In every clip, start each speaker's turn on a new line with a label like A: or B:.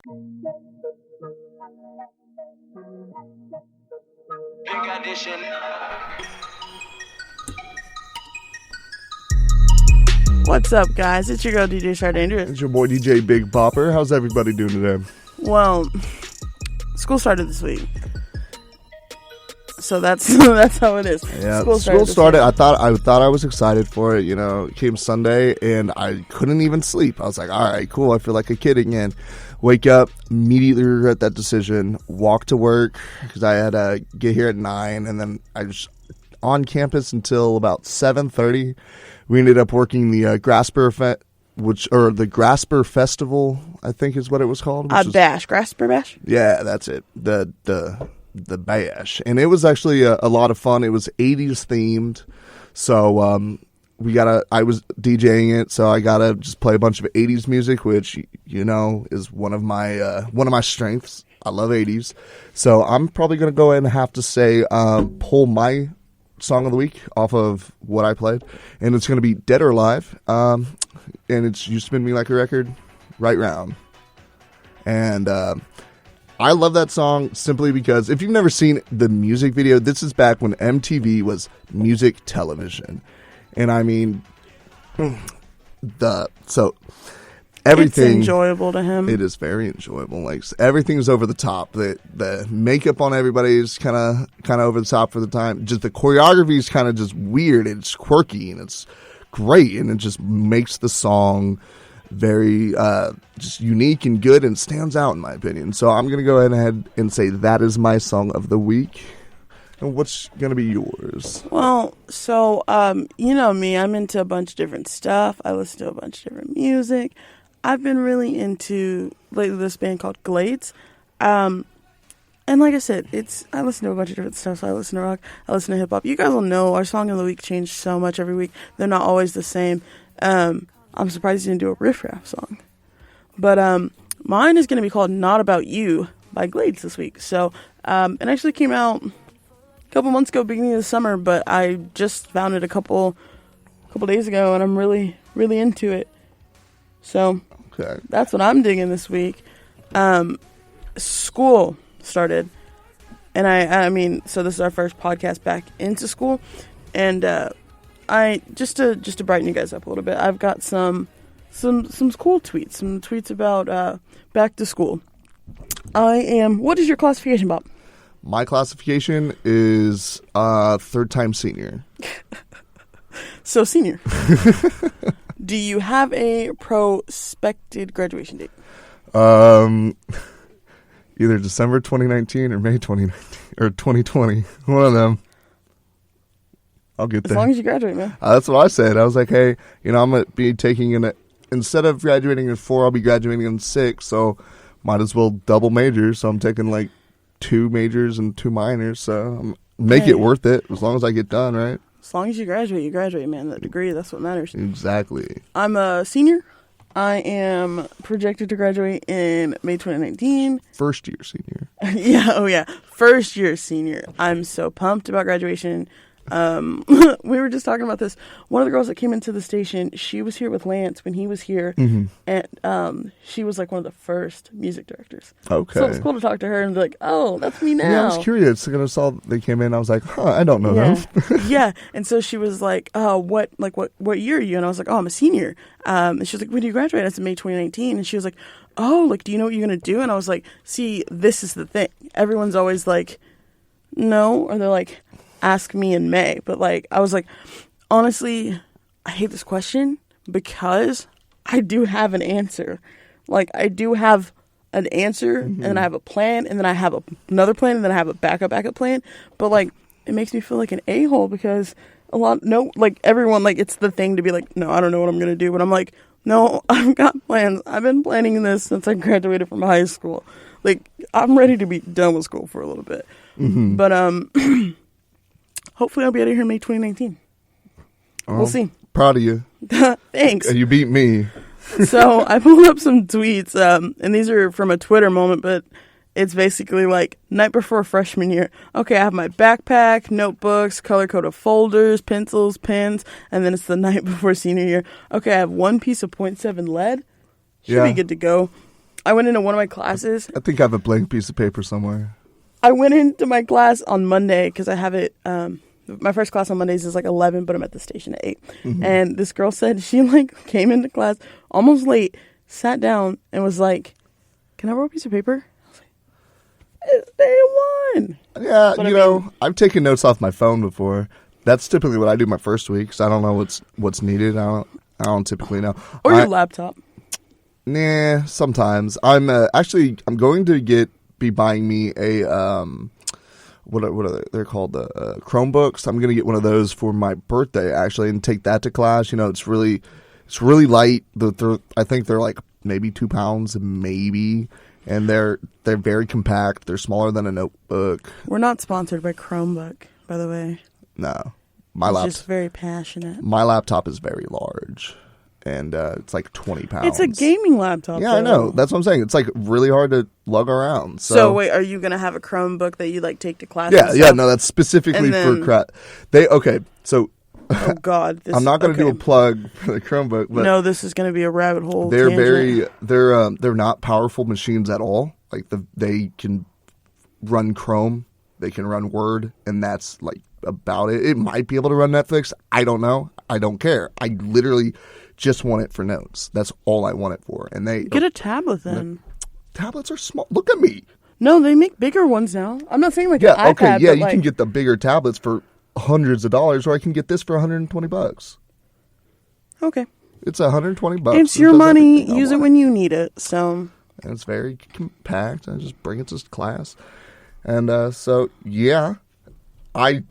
A: Pink Edition.
B: What's up, guys? It's your girl, DJ Chardae and Bopp.
C: It's your boy, DJ Big Popper. How's everybody doing today?
B: Well, school started this week. So that's how it is.
C: Yeah, school started. I thought I was excited for it. You know, it came Sunday, and I couldn't even sleep. I was like, all right, cool. I feel like a kid again. Wake up, immediately regret that decision. Walk to work, because I had to get here at 9, and then I was on campus until about 7:30. We ended up working the Grasper the Grasper Festival, I think is what it was called.
B: Grasper Bash?
C: Yeah, that's it. The bash. And it was actually a lot of fun. It was 80s themed. So I was DJing it, so I gotta just play a bunch of 80s music, which, you know, is one of my strengths. I love 80s. So I'm probably gonna go ahead and have to say pull my song of the week off of what I played, and it's going to be Dead or Alive, and it's You Spin Me Like a Record, Right Round. And I love that song simply because if you've never seen the music video, this is back when MTV was music television, and I mean everything.
B: It's enjoyable to him.
C: It is very enjoyable. Like, everything's over the top. The makeup on everybody is kind of over the top for the time. Just the choreography is kind of just weird. It's quirky and it's great, and it just makes the song very just unique and good and stands out in my opinion. So I'm gonna go ahead and say that is my song of the week. And what's gonna be yours?
B: Well, so you know me, I'm into a bunch of different stuff. I listen to a bunch of different music. I've been really into lately this band called Glades. And like I said, I listen to a bunch of different stuff. So I listen to rock, I listen to hip hop. You guys will know our song of the week change so much every week. They're not always the same. I'm surprised you didn't do a Riff Raff song. But mine is going to be called Not About You by Glades this week. So it actually came out a couple months ago, beginning of the summer, but I just found it a couple days ago, and I'm really, really into it. So
C: okay,
B: that's what I'm digging this week. School started, and I mean, so this is our first podcast back into school, and I just to brighten you guys up a little bit, I've got some school tweets, some tweets about back to school. What is your classification, Bob?
C: My classification is third time senior.
B: So senior. Do you have a prospected graduation date?
C: Either December 2019 or May 2019 or 2020. One of them. I'll get there.
B: As long as you graduate, man.
C: That's what I said. I was like, hey, you know, I'm going to be taking instead of graduating in 4, I'll be graduating in 6. So might as well double majors. So I'm taking like 2 majors and 2 minors. So make it worth it as long as I get done, right?
B: As long as you graduate, man. That degree, that's what matters.
C: Exactly.
B: I'm a senior. I am projected to graduate in May 2019.
C: First year senior.
B: Yeah. First year senior. I'm so pumped about graduation. We were just talking about this. One of the girls that came into the station, she was here with Lance when he was here, and she was like one of the first music directors.
C: Okay,
B: so it's cool to talk to her and be like, "Oh, that's me now."
C: Yeah, I was curious. I saw they came in. I was like, "Huh, I don't know them."
B: Yeah, and so she was like, what year are you?" And I was like, "Oh, I'm a senior." And she was like, "When do you graduate?" I said, "May 2019." And she was like, "Oh, like, do you know what you're gonna do?" And I was like, "See, this is the thing. Everyone's always like, no," or they're like, ask me in May. But like, I was like, honestly, I hate this question because I do have an answer. Like, I do have an answer, and I have a plan, and then I have another plan, and then I have a backup plan. But like, it makes me feel like an a-hole because everyone, like, it's the thing to be like, no, I don't know what I'm going to do. But I'm like, no, I've got plans. I've been planning this since I graduated from high school. Like, I'm ready to be done with school for a little bit. But hopefully I'll be out of here in May 2019. We'll see.
C: Proud of you.
B: Thanks.
C: And you beat me.
B: So I pulled up some tweets, and these are from a Twitter moment, but it's basically like, night before freshman year. Okay, I have my backpack, notebooks, color-coded folders, pencils, pens, and then it's the night before senior year. Okay, I have one piece of .7 lead. Should be good to go. I went into one of my classes.
C: I think I have a blank piece of paper somewhere.
B: I went into my class on Monday because I have it. My first class on Mondays is like 11, but I'm at the station at 8. Mm-hmm. And this girl said she like came into class almost late, sat down, and was like, "Can I borrow a piece of paper?" I was like, "It's day one."
C: Yeah, but I've taken notes off my phone before. That's typically what I do my first week because I don't know what's needed. I don't typically know.
B: Or your laptop.
C: Nah, sometimes. I'm going to be buying me a what are they're called, the Chromebooks. I'm gonna get one of those for my birthday actually, and take that to class. It's really light. I think they're like maybe 2 pounds, maybe, and they're very compact. They're smaller than a notebook.
B: We're not sponsored by Chromebook, by the way.
C: No,
B: just very passionate.
C: My laptop is very large. And it's like 20 pounds.
B: It's a gaming laptop.
C: Yeah,
B: though.
C: I know. That's what I'm saying. It's like really hard to lug around.
B: So wait, are you gonna have a Chromebook that you like take to class?
C: Yeah. No, that's specifically for crap. So.
B: Oh God!
C: I'm not gonna do a plug for the Chromebook. But
B: no, this is gonna be a rabbit hole.
C: They're
B: tangent.
C: they're not powerful machines at all. Like they can run Chrome, they can run Word, and that's like about it. It might be able to run Netflix. I don't know. I don't care. I literally just want it for notes. That's all I want it for. And they
B: get a tablet then.
C: Tablets are small. Look at me.
B: No, they make bigger ones now. I'm not saying like
C: an
B: iPad.
C: Okay, yeah, you
B: can
C: get the bigger tablets for hundreds of dollars, or I can get this for $120.
B: Okay,
C: it's $120.
B: It's your money. Use it when you need it. So
C: and it's very compact. I just bring it to class, and so yeah, I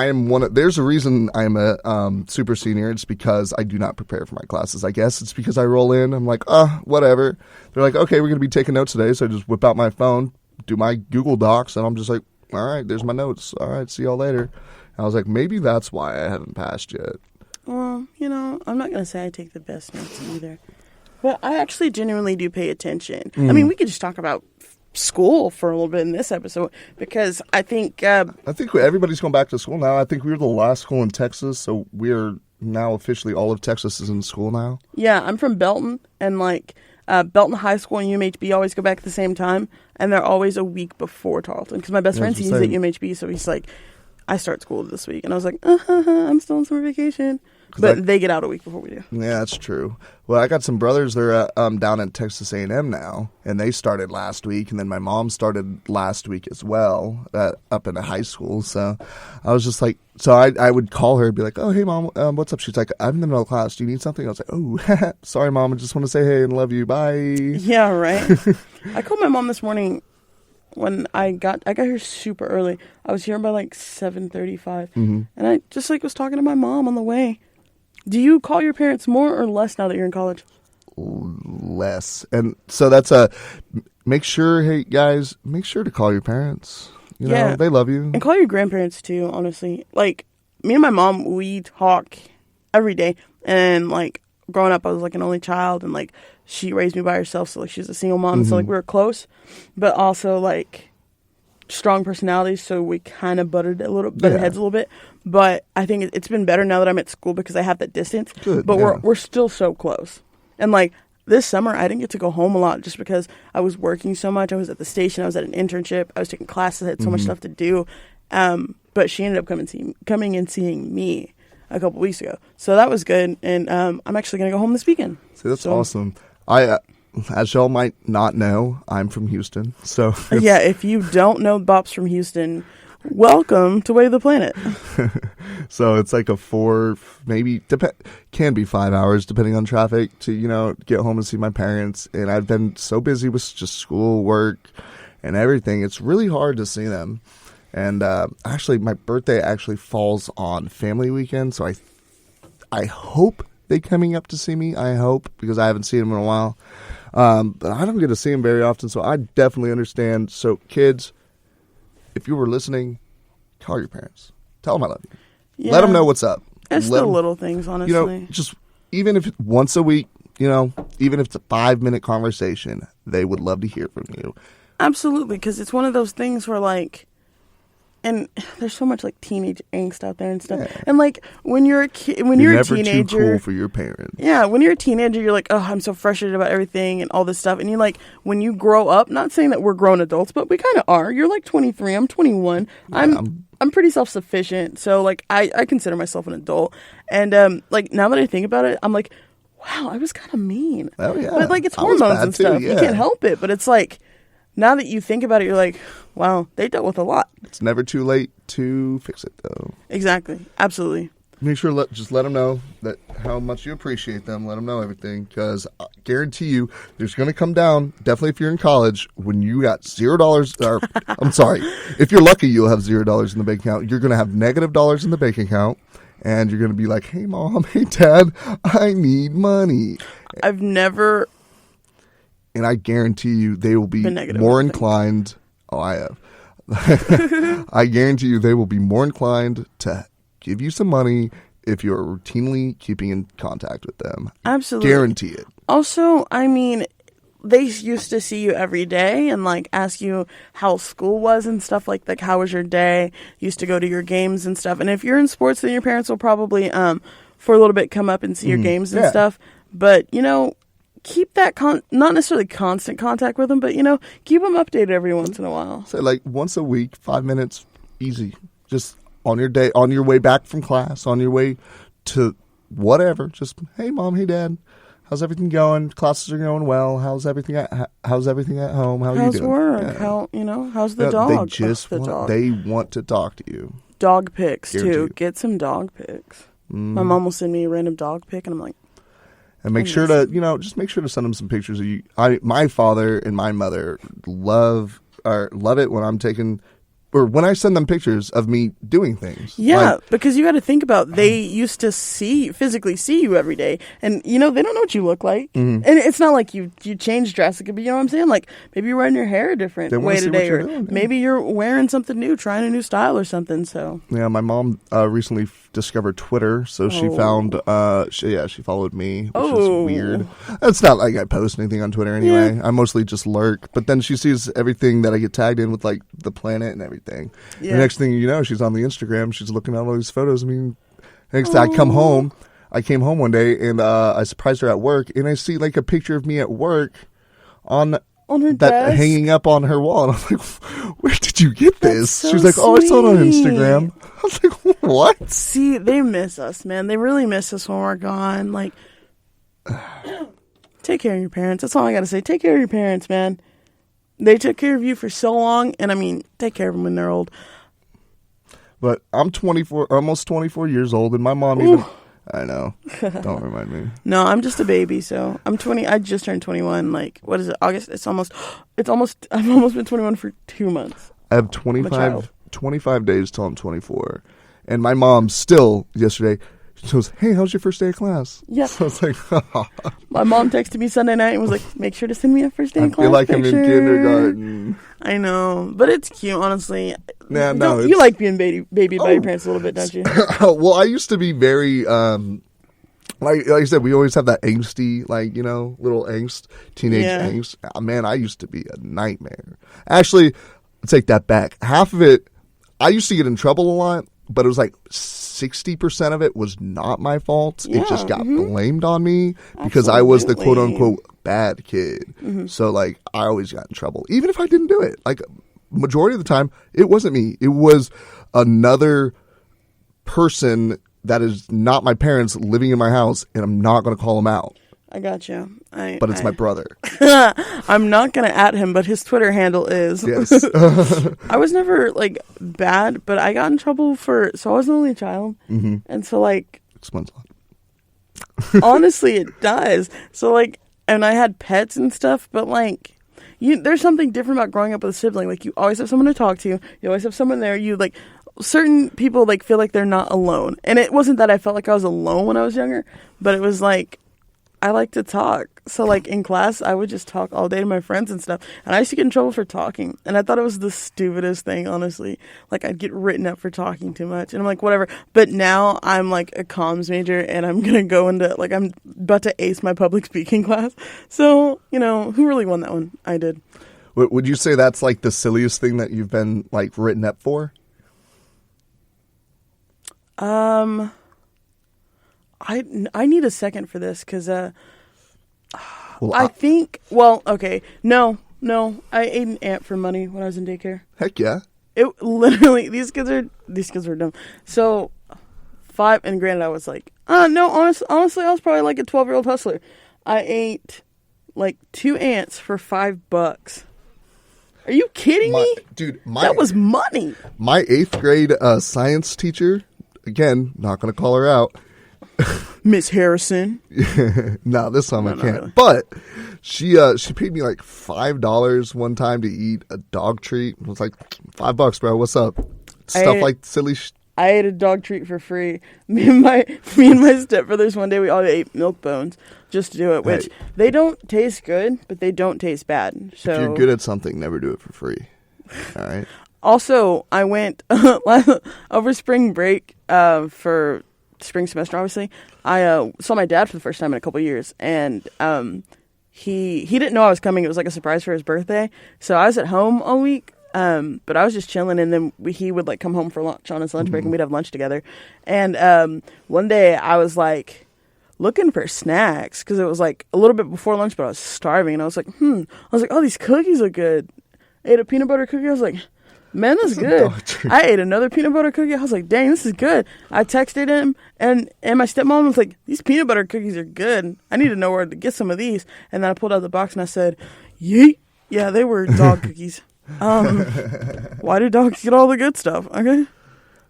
C: am one of, there's a reason I'm a super senior. It's because I do not prepare for my classes. I guess it's because I roll in. I'm like, whatever. They're like, okay, we're going to be taking notes today. So I just whip out my phone, do my Google Docs, and I'm just like, all right, there's my notes. All right, see y'all later. And I was like, maybe that's why I haven't passed yet.
B: Well, I'm not going to say I take the best notes either. But I actually genuinely do pay attention. I mean, we could just talk about school for a little bit in this episode because I think
C: everybody's going back to school now. I think we were the last school in Texas, so we're now officially all of Texas is in school now.
B: Yeah, I'm from Belton, and Belton High School and UMHB always go back at the same time, and they're always a week before Tarleton because my best friend, he's at UMHB, so he's like, I start school this week, and I was like, I'm still on summer vacation. But they get out a week before we do. Yeah,
C: that's true. Well, I got some brothers. They're down at Texas A&M now, and they started last week. And then my mom started last week as well, up in a high school. So I was just like, I would call her and be like, oh, hey, Mom, what's up? She's like, I'm in the middle of class. Do you need something? I was like, oh, sorry, Mom. I just want to say hey and love you. Bye.
B: Yeah, right. I called my mom this morning when I got here super early. I was here by like 7:35, and I just was talking to my mom on the way. Do you call your parents more or less now that you're in college?
C: Less. And so make sure to call your parents. You know, they love you.
B: And call your grandparents too, honestly. Like, me and my mom, we talk every day. And growing up, I was an only child, and she raised me by herself, so she's a single mom. So we were close, but also strong personalities, so we kind of butted heads a little bit. But I think it's been better now that I'm at school because I have that distance.
C: Good,
B: but we're still so close. And this summer, I didn't get to go home a lot just because I was working so much. I was at the station. I was at an internship. I was taking classes. I had so much stuff to do. But she ended up coming and seeing me a couple weeks ago. So that was good. And I'm actually going to go home this weekend.
C: See, that's awesome. As y'all might not know, I'm from Houston. So
B: yeah, if you don't know Bopp's from Houston, welcome to Wave the Planet.
C: So it's a 4, maybe can be 5 hours depending on traffic to get home and see my parents. And I've been so busy with just school, work, and everything. It's really hard to see them. And actually, my birthday actually falls on family weekend, so I hope they're coming up to see me. I hope, because I haven't seen them in a while. But I don't get to see them very often, so I definitely understand. So kids, if you were listening, call your parents. Tell them I love you.
B: Yeah.
C: Let them know what's up.
B: It's the little things, honestly.
C: Just even if it's once a week, even if it's a 5-minute conversation, they would love to hear from you.
B: Absolutely, because it's one of those things where and there's so much like teenage angst out there and stuff. Yeah. And like when you're a kid, when you're a teenager,
C: too cool for your parents.
B: Yeah, when you're a teenager, you're like, oh, I'm so frustrated about everything and all this stuff. And you like when you grow up, not saying that we're grown adults, but we kind of are. You're like 23, I'm 21. Yeah, I'm pretty self-sufficient, so like I consider myself an adult. And like now that I think about it, I'm like, wow, I was kind of mean.
C: Oh yeah,
B: but like it's hormones and stuff. Too, yeah. You can't help it. But it's like now that you think about it, you're like, wow, they dealt with a lot.
C: It's never too late to fix it, though.
B: Exactly, absolutely.
C: Make sure just let them know that how much you appreciate them. Let them know everything, because I guarantee you, there's going to come down. Definitely, if you're in college, when you got $0. Or I'm sorry, if you're lucky, you'll have $0 in the bank account. You're going to have negative dollars in the bank account, and you're going to be like, "Hey, mom, hey, dad, I need money."
B: I've never.
C: And I guarantee you, they will be more inclined. Oh, I have. I guarantee you, they will be more inclined to give you some money if you're routinely keeping in contact with them.
B: Absolutely.
C: Guarantee it.
B: Also, I mean, they used to see you every day and like ask you how school was and stuff like how was your day? Used to go to your games and stuff. And if you're in sports, then your parents will probably for a little bit come up and see your games and stuff. But, you know, keep that not necessarily constant contact with them, but, you know, keep them updated every once in a while.
C: So like once a week, 5 minutes, easy. Just on your day, on your way back from class, on your way to whatever. Just, hey, mom, hey, dad, how's everything going? Classes are going well. How's everything at home? How are you doing?
B: How's work?
C: Yeah.
B: How's the dog?
C: They want to talk to you.
B: Dog pics too. Get some dog pics. My mom will send me a random dog pic, and I'm like.
C: And make sure to, just make sure to send them some pictures of you. My father and my mother love it when I'm taking, or when I send them pictures of me doing things.
B: Yeah, because you got to think about, they used to physically see you every day. And, they don't know what you look like. Mm-hmm. And it's not like you changed drastically, but you know what I'm saying? Like, maybe you're wearing your hair a different way today. Or maybe you're wearing something new, trying a new style or something, so. Yeah,
C: my mom recently discovered Twitter, so she found, she followed me, which is weird. It's not like I post anything on Twitter anyway. Yeah. I mostly just lurk. But then she sees everything that I get tagged in with, like, the planet and everything. Yeah. The next thing you know, she's on the Instagram. She's looking at all these photos. I mean, next time I came home one day and I surprised her at work, and I see like a picture of me at work on her desk, hanging up on her wall. And I'm like, where did you get this?
B: So
C: she's like,
B: sweet.
C: Oh, I saw it on Instagram. I was like, what?
B: See, they miss us, man. They really miss us when we're gone. Like, take care of your parents. That's all I got to say. Take care of your parents, man. They took care of you for so long, and I mean, take care of them when they're old.
C: But I'm 24, almost 24 years old, and my mom even... I know. Don't remind me.
B: No, I'm just a baby, so I'm 20. I just turned 21. Like, what is it? August? I've almost been 21 for 2 months.
C: I have 25 days till I'm 24. And my mom still, yesterday... She goes, hey, how's your first day of class?
B: Yeah.
C: So I was like, oh.
B: My mom texted me Sunday night and was like, make sure to send me a first day of class
C: I feel like
B: picture.
C: I'm in kindergarten.
B: I know. But it's cute, honestly.
C: Yeah, no.
B: You like being baby by your parents a little bit, don't you?
C: Well, I used to be very, like I said, we always have that angsty, little angst, teenage angst. Man, I used to be a nightmare. Actually, I'll take that back. Half of it, I used to get in trouble a lot. But it was like 60% of it was not my fault. Yeah, it just got blamed on me because I was the quote unquote bad kid. Mm-hmm. So like I always got in trouble, even if I didn't do it. Like majority of the time, it wasn't me. It was another person that is not my parents living in my house, and I'm not going to call them out.
B: I got you.
C: But it's my brother.
B: I'm not going to at him, but his Twitter handle is.
C: Yes.
B: I was never, bad, but I got in trouble so I was the only child. Mm-hmm. And so,
C: explains a lot.
B: Honestly, it does. So, and I had pets and stuff, but, there's something different about growing up with a sibling. Like, you always have someone to talk to. You always have someone there. Certain people, feel like they're not alone. And it wasn't that I felt like I was alone when I was younger, but it was, I like to talk. So, in class, I would just talk all day to my friends and stuff. And I used to get in trouble for talking. And I thought it was the stupidest thing, honestly. I'd get written up for talking too much. And I'm like, whatever. But now I'm, a comms major. And I'm going to go into, I'm about to ace my public speaking class. So, who really won that one? I did.
C: Would you say that's, the silliest thing that you've been, written up for?
B: I need a second for this because
C: Well,
B: I think. Well, okay, no. I ate an ant for money when I was in daycare.
C: Heck yeah.
B: It literally these kids are dumb. So 5, and granted, I was like, no, honestly, I was probably like a 12-year-old hustler. I ate like 2 ants for $5. Are you kidding me?
C: Dude,
B: that was money.
C: My 8th grade science teacher, again, not going to call her out.
B: Miss Harrison.
C: No, this time I can't.
B: Really.
C: But she paid me like $5 one time to eat a dog treat. It was like $5, bro. What's up? Like silly.
B: I ate a dog treat for free. Me and my stepbrothers one day we all ate milk bones just to do it, which they don't taste good, but they don't taste bad. So
C: if you're good at something, never do it for free. All right.
B: Also, I went over spring break for spring semester. Obviously, I saw my dad for the first time in a couple of years, and he didn't know I was coming. It was like a surprise for his birthday. So I was at home all week. But I was just chilling, and then he would like come home for lunch on his lunch break, and we'd have lunch together. And one day I was like looking for snacks because it was like a little bit before lunch, but I was starving, and I was like, I was like, oh, these cookies look good. I ate a peanut butter cookie. I was like, man, that's good. I ate another peanut butter cookie. I was like, dang, this is good. I texted him, and my stepmom was like, these peanut butter cookies are good. I need to know where to get some of these. And then I pulled out the box and I said, yeet. Yeah, they were dog cookies. Why do dogs get all the good stuff? Okay,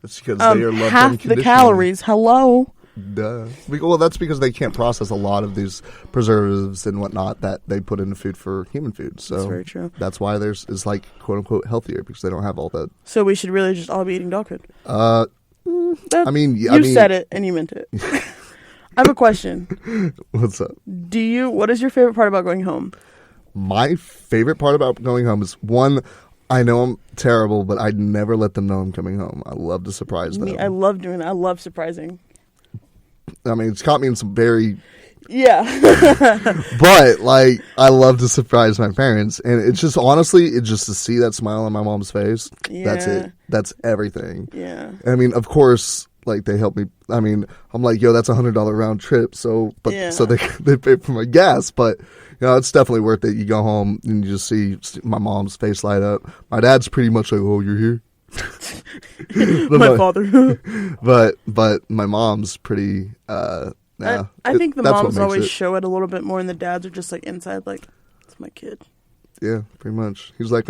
C: that's because they are loved
B: half the calories. Hello.
C: Duh. Well, that's because they can't process a lot of these preservatives and whatnot that they put into food for human food. So
B: that's very true.
C: That's why theirs is like quote unquote healthier because they don't have all that.
B: So we should really just all be eating dog food.
C: You
B: said it and you meant it. I have a question.
C: What's up?
B: What is your favorite part about going home?
C: My favorite part about going home is, one, I know I'm terrible, but I'd never let them know I'm coming home. I love to surprise them.
B: I love doing that. I love surprising.
C: I mean, it's caught me in some very...
B: Yeah.
C: But, like, I love to surprise my parents. And it's just, honestly, it's just to see that smile on my mom's face. Yeah. That's it. That's everything.
B: Yeah.
C: I mean, of course... Like they help me. I mean, I'm like, yo, that's $100 round trip. So they pay for my gas. But it's definitely worth it. You go home and you just see my mom's face light up. My dad's pretty much like, oh, you're here.
B: My father.
C: but my mom's pretty. Yeah.
B: I think the moms always show it a little bit more, and the dads are just like inside, like, it's my kid.
C: Yeah, pretty much. He's like,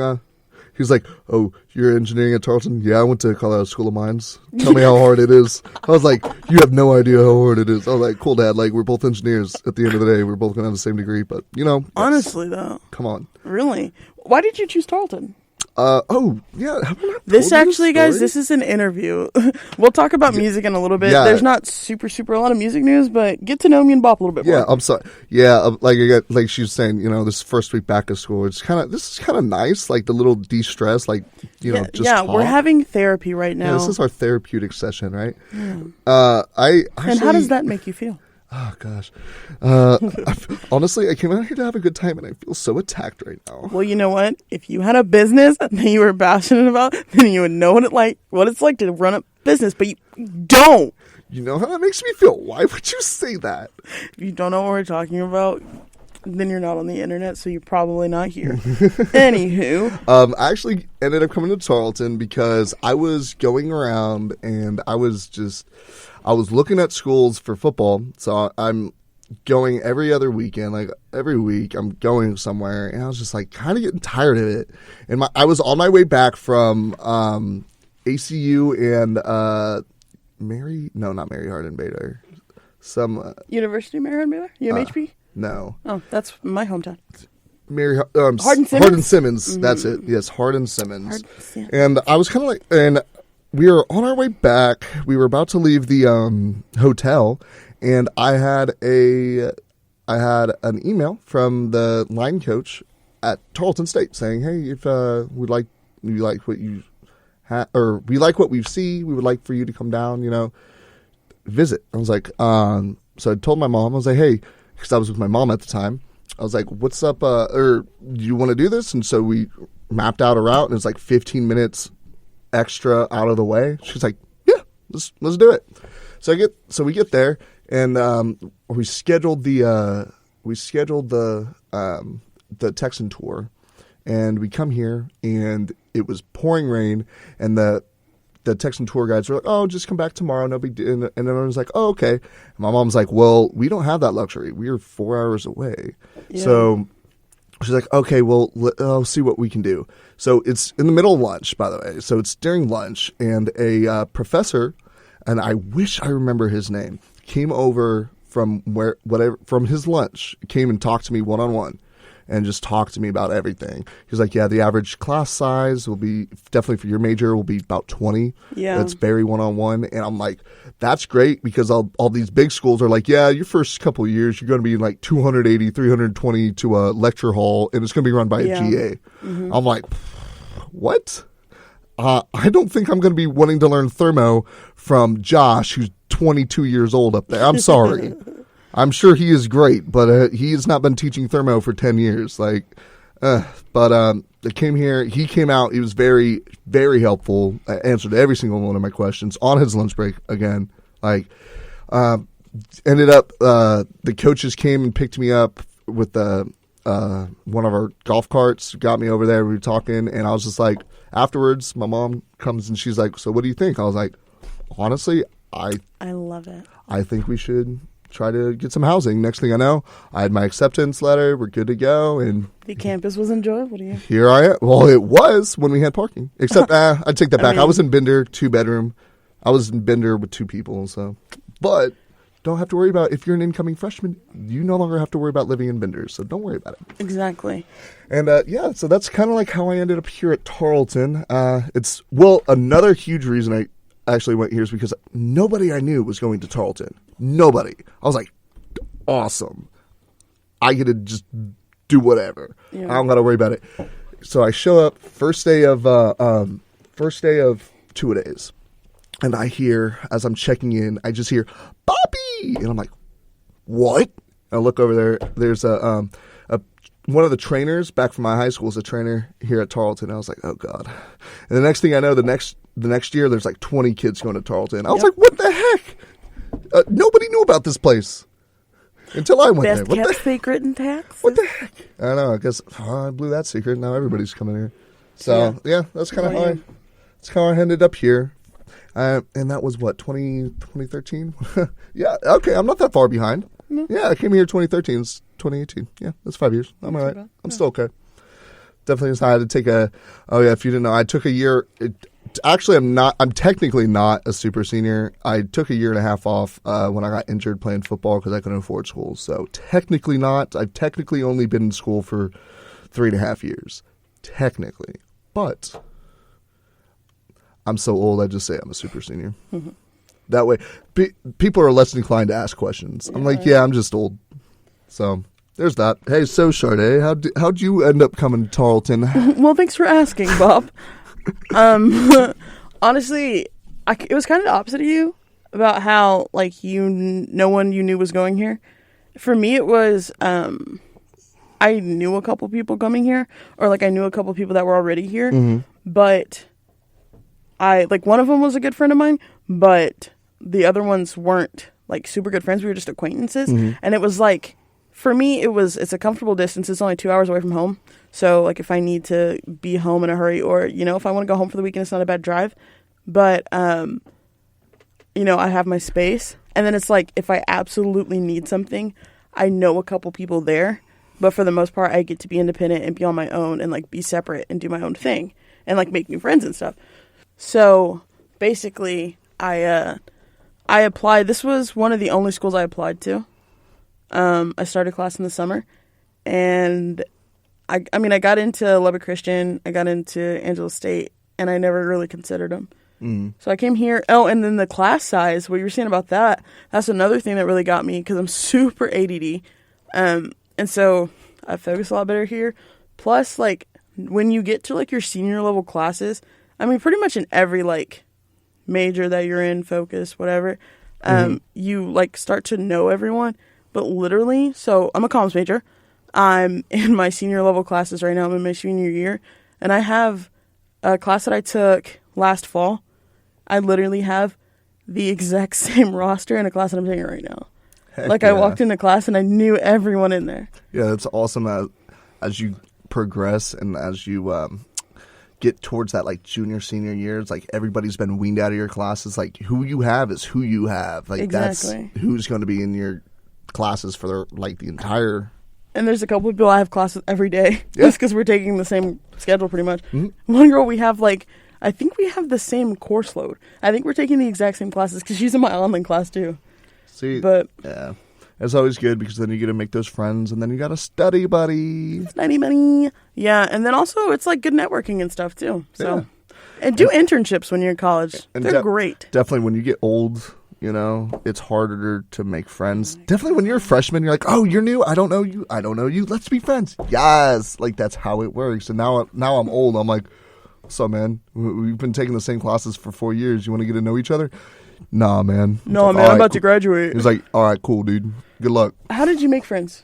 C: He's like, oh, you're engineering at Tarleton? Yeah, I went to Colorado School of Mines. Tell me how hard it is. I was like, you have no idea how hard it is. I was like, cool, Dad. Like, we're both engineers. At the end of the day, we're both going to have the same degree. But,
B: honestly, though.
C: Come on.
B: Really? Why did you choose Tarleton?
C: This
B: actually, guys, this is an interview. We'll talk about music in a little bit. Yeah. There's not super a lot of music news, but get to know me and Bopp a little bit more.
C: Yeah, I'm sorry. Yeah, like she was saying, this first week back to school, this is kind of nice, like the little de-stress, like just talk.
B: We're having therapy right now.
C: Yeah, this is our therapeutic session, right?
B: Yeah. And how does that make you feel?
C: Oh, gosh. Honestly, I came out here to have a good time, and I feel so attacked right now.
B: Well, you know what? If you had a business that you were passionate about, then you would know what it's like to run a business, but you don't.
C: You know how that makes me feel? Why would you say that?
B: If you don't know what we're talking about, then you're not on the internet, so you're probably not here. Anywho.
C: I actually ended up coming to Tarleton because I was going around, and I was looking at schools for football, so I'm going every other weekend, like every week I'm going somewhere, and I was just like kind of getting tired of it. And I was on my way back from ACU and not Mary Hardin Baylor, some
B: University of Mary Hardin Baylor, UMHB.
C: No,
B: oh, that's my hometown.
C: Hardin Simmons. Mm-hmm. That's it. Yes, Hardin Simmons. And I was kind of like, and we were on our way back. We were about to leave the hotel, and I had an email from the line coach at Tarleton State saying, "Hey, if we like what you or we like what we see, we would like for you to come down, visit." I was like, so I told my mom, I was like, hey, because I was with my mom at the time. I was like, what's up? Or do you want to do this? And so we mapped out a route, and it was like 15 minutes extra out of the way. She's like, yeah, let's do it. So we get there, and we scheduled the Texan tour, and we come here, and it was pouring rain, and the Texan tour guides were like, "Oh, just come back tomorrow, no big deal." And everyone's like, "Oh, okay." And my mom's like, "Well, we don't have that luxury. We are 4 hours away." Yeah. So she's like, "Okay, well, I'll see what we can do." So it's in the middle of lunch, by the way. So it's during lunch, and a professor, and I wish I remember his name, came over from from his lunch, came and talked to me one-on-one. And just talk to me about everything. He's like, yeah, the average class size will be, definitely for your major, will be about 20. Yeah. That's very one-on-one. And I'm like, that's great, because all these big schools are like, yeah, your first couple of years, you're going to be like 280, 320 to a lecture hall, and it's going to be run by a GA. Mm-hmm. I'm like, what? I don't think I'm going to be wanting to learn thermo from Josh, who's 22 years old up there. I'm sorry. I'm sure he is great, but he has not been teaching thermo for 10 years. But I came here. He came out. He was very, very helpful. I answered every single one of my questions on his lunch break again. Ended up, the coaches came and picked me up with one of our golf carts, got me over there. We were talking, and I was just like, afterwards, my mom comes and she's like, "So what do you think?" I was like, honestly, I love it. I think we should try to get some housing. Next thing I know, I had my acceptance letter. We're good to go. And
B: the campus was enjoyable to you.
C: Here I am. Well, it was when we had parking. Except, I'd take that back. I was in Bender, 2-bedroom. I was in Bender with 2 people. So, but don't have to worry about, if you're an incoming freshman, you no longer have to worry about living in Bender. So don't worry about it.
B: Exactly.
C: And yeah, so that's kind of like how I ended up here at Tarleton. Another huge reason I actually went here is because nobody I knew was going to Tarleton. Nobody. I was like, awesome. I get to just do whatever. Yeah. I don't got to worry about it. So I show up first day of 2-a-days, and I hear, as I'm checking in, I just hear Bobby, and I'm like, what? And I look over there. There's one of the trainers back from my high school is a trainer here at Tarleton. I was like, oh God. And the next thing I know, the next year, there's like 20 kids going to Tarleton. I was like, what the heck? Nobody knew about this place until I went there.
B: Best kept secret in Texas.
C: What the heck? I don't know. I guess I blew that secret. Now everybody's coming here. So yeah, that's kind of how I ended up here. And that was what, 2013? Yeah. Okay. I'm not that far behind. No. Yeah. I came here 2013. It's 2018. Yeah. That's 5 years. I'm all right. I'm still okay. Definitely decided to take if you didn't know, I took a year. Actually, I'm technically not a super senior. I took a year and a half off when I got injured playing football because I couldn't afford school. So technically not. I've technically only been in school for 3.5 years. Technically. But I'm so old, I just say I'm a super senior. Mm-hmm. That way, people are less inclined to ask questions. Yeah. I'm like, yeah, I'm just old. So there's that. Hey, so Chardae, how'd you end up coming to Tarleton?
B: Well, thanks for asking, Bob. Honestly, it was kind of the opposite of you about how, like, no one you knew was going here. For me, it was, I knew a couple people coming here, or like I knew a couple people that were already here, mm-hmm. But one of them was a good friend of mine, but the other ones weren't like super good friends. We were just acquaintances. Mm-hmm. And it was like, for me, it's a comfortable distance. It's only 2 hours away from home. So, like, if I need to be home in a hurry, or, if I want to go home for the weekend, it's not a bad drive. But, I have my space. And then it's like, if I absolutely need something, I know a couple people there. But for the most part, I get to be independent and be on my own and, like, be separate and do my own thing and, like, make new friends and stuff. So, basically, I applied. This was one of the only schools I applied to. I started class in the summer, and I got into Lubbock Christian, I got into Angela State, and I never really considered them. Mm. So I came here. Oh, and then the class size, what you were saying about that's another thing that really got me, because I'm super ADD. And so I focus a lot better here. Plus, like, when you get to, like, your senior level classes, pretty much in every, like, major that you're in, focus, whatever, you, like, start to know everyone. But literally, so I'm a comms major. I'm in my senior level classes right now. I'm in my senior year. And I have a class that I took last fall. I literally have the exact same roster in a class that I'm taking right now.
C: Heck
B: Like,
C: yeah.
B: I walked into class and I knew everyone in there.
C: Yeah, it's awesome as you progress and as you get towards that like junior, senior years, like everybody's been weaned out of your classes. Like who you have is who you have. Like
B: Exactly.
C: that's who's going to be in your classes for the entire.
B: And there's a couple of people I have classes every day.
C: Yeah.
B: Just because we're taking the same schedule pretty much.
C: Mm-hmm.
B: One girl we have I think we have the same course load. I think we're taking the exact same classes because she's in my online class too.
C: See,
B: But
C: yeah, it's always good because then you get to make those friends, and then you got a study buddy.
B: study money. Yeah, and then also it's like good networking and stuff too. So
C: Yeah.
B: and do internships when you're in college.
C: And
B: They're great.
C: Definitely, when you get old, it's harder to make friends. Definitely, when you're a freshman, you're like, "Oh, you're new. I don't know you. I don't know you. Let's be friends." Yes, like that's how it works. And now I'm old. I'm like, "So, man, we've been taking the same classes for 4 years. You want to get to know each other?" Nah, man.
B: No,
C: Like,
B: man,
C: "All
B: I'm
C: right,
B: about to
C: cool."
B: graduate.
C: He's like, "All right, cool, dude. Good luck."
B: How did you make friends?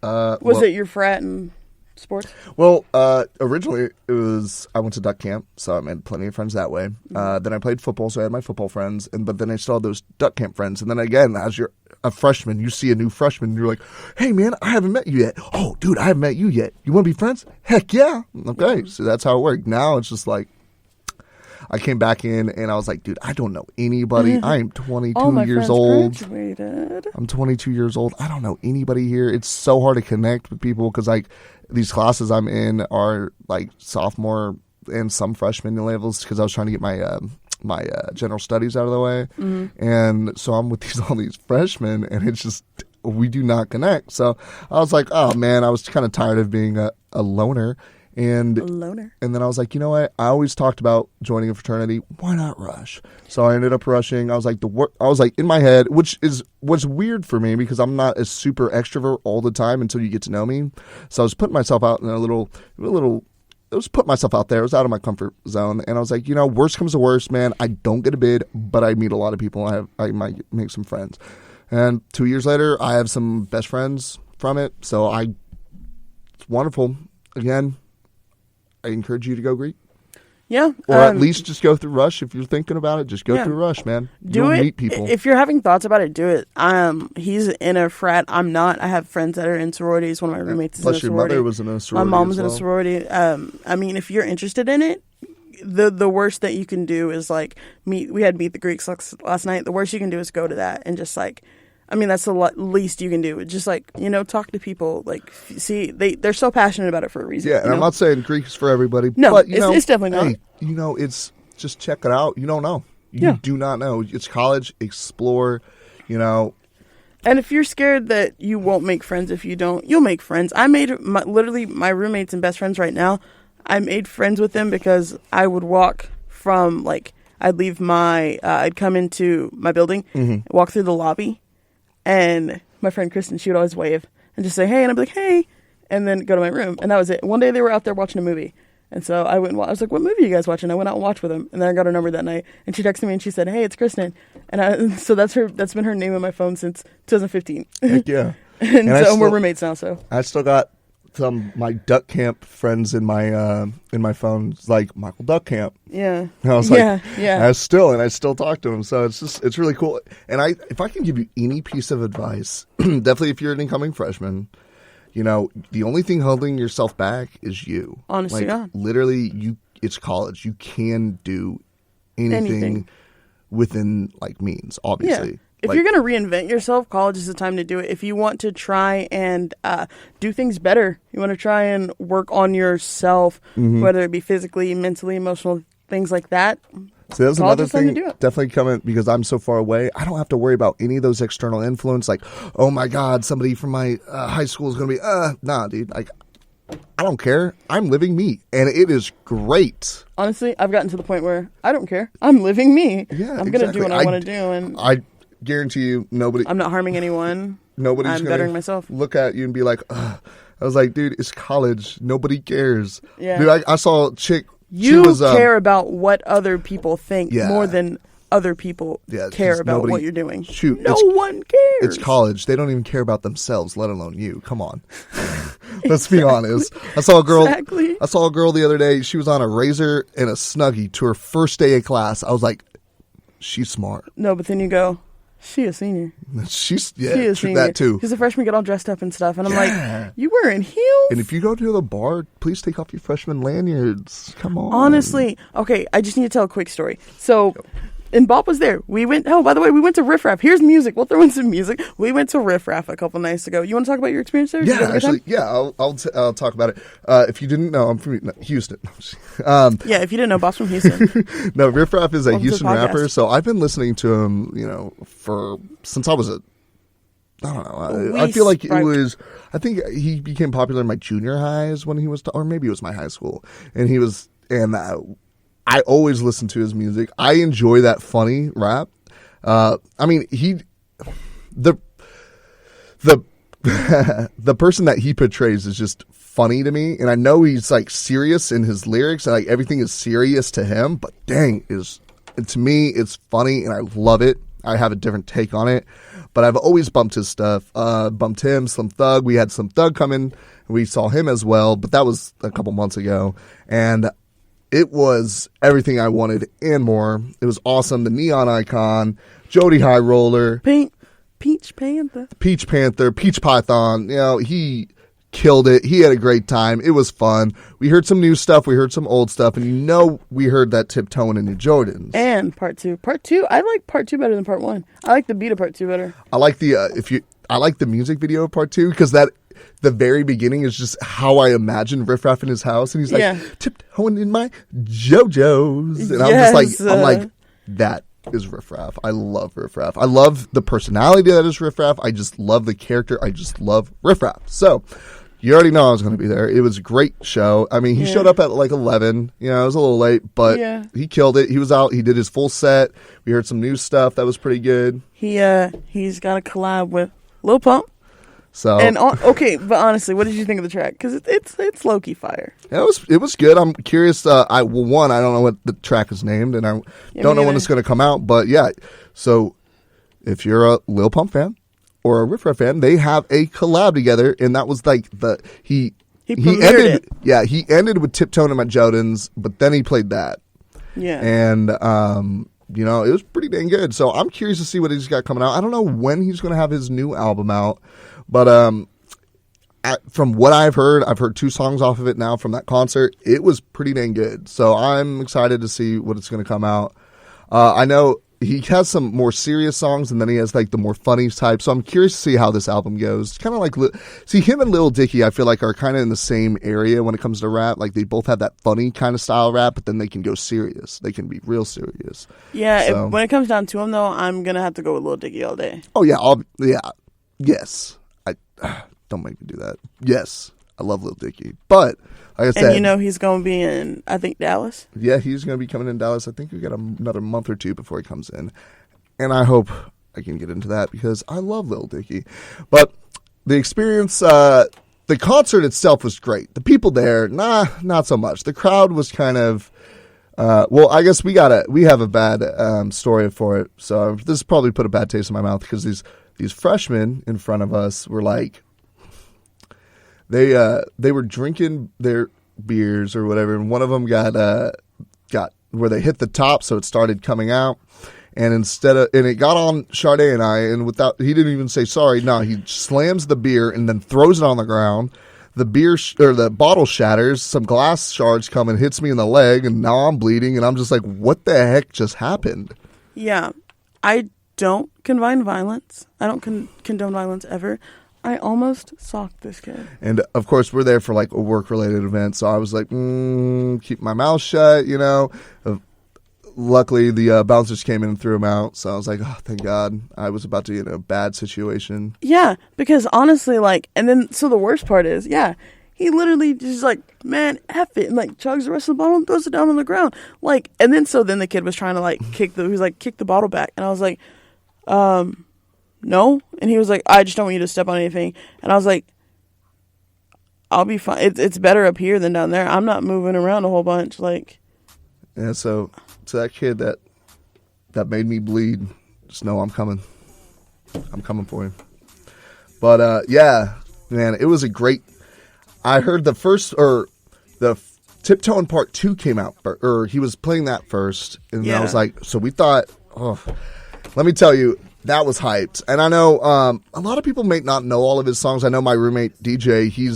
B: Was it your frat and sports?
C: Well, originally it was I went to duck camp, so I made plenty of friends that way. Then I played football, so I had my football friends, but then I still had those duck camp friends. And then again, as you're a freshman, you see a new freshman, and you're like, "Hey, man, I haven't met you yet." "Oh, dude, I haven't met you yet. You want to be friends?" "Heck yeah." Okay, so that's how it worked. Now it's just like I came back in, and I was like, "Dude, I don't know anybody. I am 22
B: All my
C: years
B: friends
C: old.
B: graduated.
C: I'm 22 years old. I don't know anybody here. It's so hard to connect with people because like these classes I'm in are like sophomore and some freshman levels because I was trying to get my general studies out of the way, and so I'm with all these freshmen, and it's just we do not connect. So I was like, oh man, I was kind of tired of being a loner. And
B: Loner.
C: and then I was like, you know what? I always talked about joining a fraternity. Why not rush? So I ended up rushing. I was like in my head, which was weird for me because I'm not a super extrovert all the time until you get to know me. So I was putting myself out in I was putting myself out there. I was out of my comfort zone, and I was like, worst comes to worst, man. I don't get a bid, but I meet a lot of people. I might make some friends. And 2 years later, I have some best friends from it. So it's wonderful. Again, I encourage you to go Greek.
B: Yeah.
C: Or at least just go through Rush. If you're thinking about it, just go
B: Yeah.
C: through Rush, man.
B: Do
C: You'll
B: it.
C: meet people.
B: If you're having thoughts about it, do it. He's in a frat. I'm not. I have friends that are in sororities. One of my roommates is in a
C: Plus, your
B: sorority.
C: mother was in a sorority.
B: My mom was
C: as
B: in a
C: well.
B: sorority. I mean, if you're interested in it, the worst that you can do is like meet. We had Meet the Greeks last night. The worst you can do is go to that and just like. I mean, that's the least you can do. Just like, talk to people. Like, see, they're so passionate about it for a reason.
C: Yeah, and I'm not saying Greek is for everybody.
B: No,
C: but,
B: it's definitely not.
C: Hey, it's just check it out. You don't know.
B: Yeah.
C: You do not know. It's college. Explore.
B: And if you're scared that you won't make friends if you don't, you'll make friends. I made literally my roommates and best friends right now. I made friends with them because I would walk from I'd leave I'd come into my building, walk through the lobby. And my friend Kristen, she would always wave and just say, hey, and I'd be like, hey, and then go to my room. And that was it. One day they were out there watching a movie. And so I went and I was like, what movie are you guys watching? I went out and watched with them. And then I got her number that night. And she texted me and she said, hey, it's Kristen. And so that's been her name in my phone since 2015.
C: Heck yeah.
B: and so we're roommates now, so.
C: I still got my duck camp friends in my phone, like Michael Duck Camp.
B: Yeah.
C: And I was
B: yeah.
C: I still talk to him. So it's really cool. And if I can give you any piece of advice, definitely if you're an incoming freshman, the only thing holding yourself back is you.
B: Honestly, yeah.
C: Literally, it's college. You can do anything within means, obviously.
B: Yeah. If you're going to reinvent yourself, college is the time to do it. If you want to try and do things better, you want to try and work on yourself, whether it be physically, mentally, emotional, things like that.
C: So that's another thing,
B: to do it.
C: definitely coming, because I'm so far away, I don't have to worry about any of those external influence, like, oh my God, somebody from my high school is going to be, nah, dude, I don't care. I'm living me, and it is great.
B: Honestly, I've gotten to the point where I don't care. I'm living me.
C: Yeah,
B: I'm going to do what I want to do, and
C: I guarantee you,
B: I'm not harming anyone.
C: Nobody's
B: I'm
C: gonna
B: bettering myself.
C: Look at you and be like, ugh. I was like, dude, it's college. Nobody cares.
B: Yeah.
C: Dude, I saw a chick.
B: You care about what other people think
C: Yeah.
B: more than other people care about what you're doing.
C: Shoot,
B: no one cares.
C: It's college. They don't even care about themselves, let alone you. Come on. Let's be honest. I saw a girl.
B: Exactly.
C: I saw a girl the other day. She was on a razor and a Snuggie to her first day of class. I was like, she's smart.
B: No, but then you go, she a senior.
C: She is
B: Senior.
C: that too.
B: Because the freshmen get all dressed up and stuff, and I'm like, you wearing heels?
C: And if you go to the bar, please take off your freshman lanyards. Come on.
B: Honestly, okay, I just need to tell a quick story. So, and Bopp was there. We went, oh, by the way, we went to Riff Raff. Here's music. We'll throw in some music. We went to Riff Raff a couple nights ago. You want to talk about your experience there?
C: Yeah, actually, I'll talk about it. If you didn't know, I'm from Houston.
B: Yeah, if you didn't know, Bopp's from Houston.
C: No, Riff Raff is a
B: Welcome to
C: Houston
B: the podcast.
C: rapper, so I've been listening to him, since I was I don't know. I feel like it was. I think he became popular in my junior highs when he was, or maybe it was my high school, and he was, and I always listen to his music. I enjoy that funny rap. I mean, the person that he portrays is just funny to me, and I know he's like serious in his lyrics, and like everything is serious to him. But dang, to me, it's funny, and I love it. I have a different take on it, but I've always bumped his stuff. Bumped him, Slim Thug. We had Slim Thug come in. We saw him as well, but that was a couple months ago, and it was everything I wanted and more. It was awesome. The Neon Icon, Jody High Roller,
B: Peach Panther,
C: Peach Python. He killed it. He had a great time. It was fun. We heard some new stuff. We heard some old stuff. And we heard that Tiptoeing in New Jordans.
B: And part two. I like part 2 better than part 1. I like the beat of part 2 better.
C: I like I like the music video of part 2 because the very beginning is just how I imagine Riff Raff in his house, and he's like tiptoeing in my JoJo's, and
B: Yes.
C: I'm like, that is Riff Raff. I love Riff Raff. I love the personality that is Riff Raff. I just love the character. I just love Riff Raff. So you already know I was going to be there. It was a great show. I mean, he showed up at like 11. It was a little late, but he killed it. He was out. He did his full set. We heard some new stuff that was pretty good.
B: He's got a collab with Lil Pump.
C: So
B: okay, but honestly, what did you think of the track? Because it's low-key fire.
C: It was good. I'm curious. I don't know what the track is named, and I don't know when it's going to come out. But yeah, so if you're a Lil Pump fan or a Riff Raff fan, they have a collab together, and that was like he
B: premiered it.
C: Yeah, he ended with Tiptoeing in My Jordans, but then he played that.
B: Yeah,
C: and it was pretty dang good. So I'm curious to see what he's got coming out. I don't know when he's going to have his new album out. But from what I've heard 2 songs off of it now from that concert. It was pretty dang good. So I'm excited to see what it's going to come out. I know he has some more serious songs, and then he has like the more funny type. So I'm curious to see how this album goes. It's kind of like, him and Lil Dicky, I feel like are kind of in the same area when it comes to rap. Like they both have that funny kind of style rap, but then they can go serious. They can be real serious.
B: Yeah, so, when it comes down to him, though, I'm going to have to go with Lil Dicky all day.
C: Oh, yeah. Yes. Don't make me do that. Yes, I love Lil Dicky, but like I said,
B: and he's going to be in, I think, Dallas.
C: Yeah, he's going to be coming in Dallas. I think we got another month or 2 before he comes in, and I hope I can get into that because I love Lil Dicky. But the experience, the concert itself was great. The people there, not so much. The crowd was kind of. I guess we have a bad story for it. So this probably put a bad taste in my mouth because these freshmen in front of us were like, they were drinking their beers or whatever, and one of them got where they hit the top, so it started coming out, and it got on Chardae and I, and he didn't even say sorry. No, he slams the beer and then throws it on the ground. The beer or the bottle shatters. Some glass shards come and hits me in the leg, and now I'm bleeding, and I'm just like, what the heck just happened?
B: Yeah, I don't condone violence. I don't condone violence ever. I almost socked this kid. And,
C: of course, we're there for, like, a work-related event, so I was like, keep my mouth shut, Luckily, the bouncers came in and threw him out, so I was like, oh, thank God. I was about to get in a bad situation.
B: Yeah, because honestly, so the worst part is, he literally just man, F it, and chugs the rest of the bottle and throws it down on the ground. And then the kid was trying to kick the bottle back, and I was like, no, and he was like, I just don't want you to step on anything, and I was like, I'll be fine. It's better up here than down there. I'm not moving around a whole bunch.
C: Yeah, so that kid that made me bleed, just know I'm coming. I'm coming for him. But yeah, man, it was a great. I heard the Tiptoeing Part 2 came out, or he was playing that first, and I was like, so we thought let me tell you, that was hyped. And I know a lot of people may not know all of his songs. I know my roommate DJ, he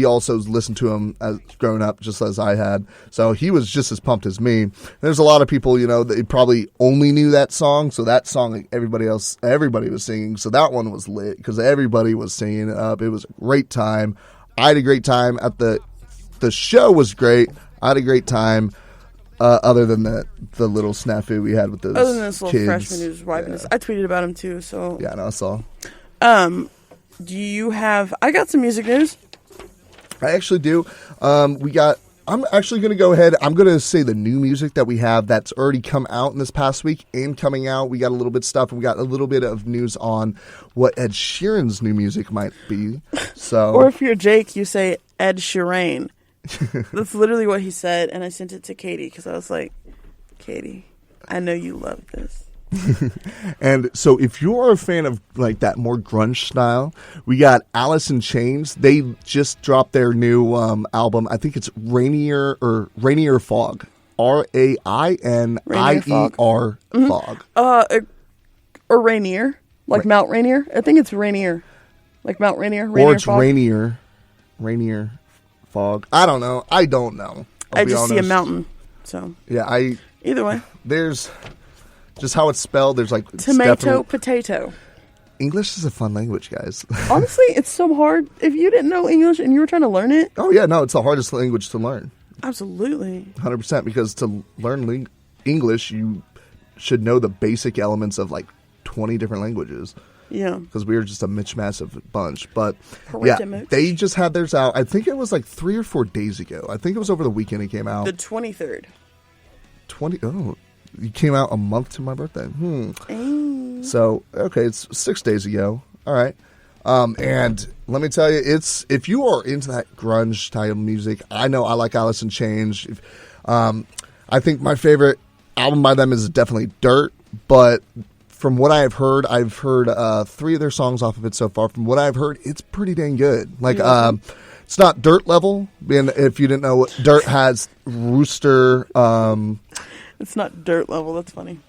C: also listened to him as growing up, just as I had. So he was just as pumped as me. There's a lot of people, that probably only knew that song. So that song, like everybody was singing. So that one was lit because everybody was singing it up. It was a great time. I had a great time at the show was great. I had a great time. Other than the little snafu we had with those
B: Other than this little
C: kids.
B: freshman who's wiping his... I tweeted about him too, so...
C: Yeah, no, I saw.
B: Do you have... I got some music news.
C: I actually do. I'm actually going to go ahead. I'm going to say the new music that we have that's already come out in this past week and coming out. We got a little bit of stuff. And we got a little bit of news on what Ed Sheeran's new music might be. So,
B: or if you're Jake, you say Ed Sheeran. That's literally what he said, and I sent it to Katie because I was like, Katie, I know you love this.
C: And so if you're a fan of like that more grunge style, we got Alice in Chains. They just dropped their new album. I think it's Rainier Fog. Rainier Fog.
B: Or Rainier. Like Mount Rainier. I think it's Rainier. Like Mount Rainier.
C: Or it's
B: Fog.
C: Rainier Fog. I don't know. I
B: just see a mountain. So
C: yeah,
B: either way.
C: There's just how it's spelled. There's like
B: tomato, potato.
C: English is a fun language, guys.
B: Honestly, it's so hard. If you didn't know English and you were trying to learn it.
C: Oh yeah, no, it's the hardest language to learn.
B: Absolutely.
C: 100%, because to learn English, you should know the basic elements of like 20 different languages.
B: Yeah.
C: Because we were just a massive bunch. But yeah, they just had theirs out. I think it was like 3 or 4 days ago. I think it was over the weekend it came out.
B: The 23rd.
C: It came out a month to my birthday. So, okay, it's 6 days ago. All right. And let me tell you, if you are into that grunge style music, I know I like Alice in Chains. I think my favorite album by them is definitely Dirt, but from what I've heard 3 of their songs off of it so far. From what I've heard, it's pretty dang good. Like, it's not Dirt level. And if you didn't know, Dirt has Rooster.
B: It's not Dirt level. That's funny.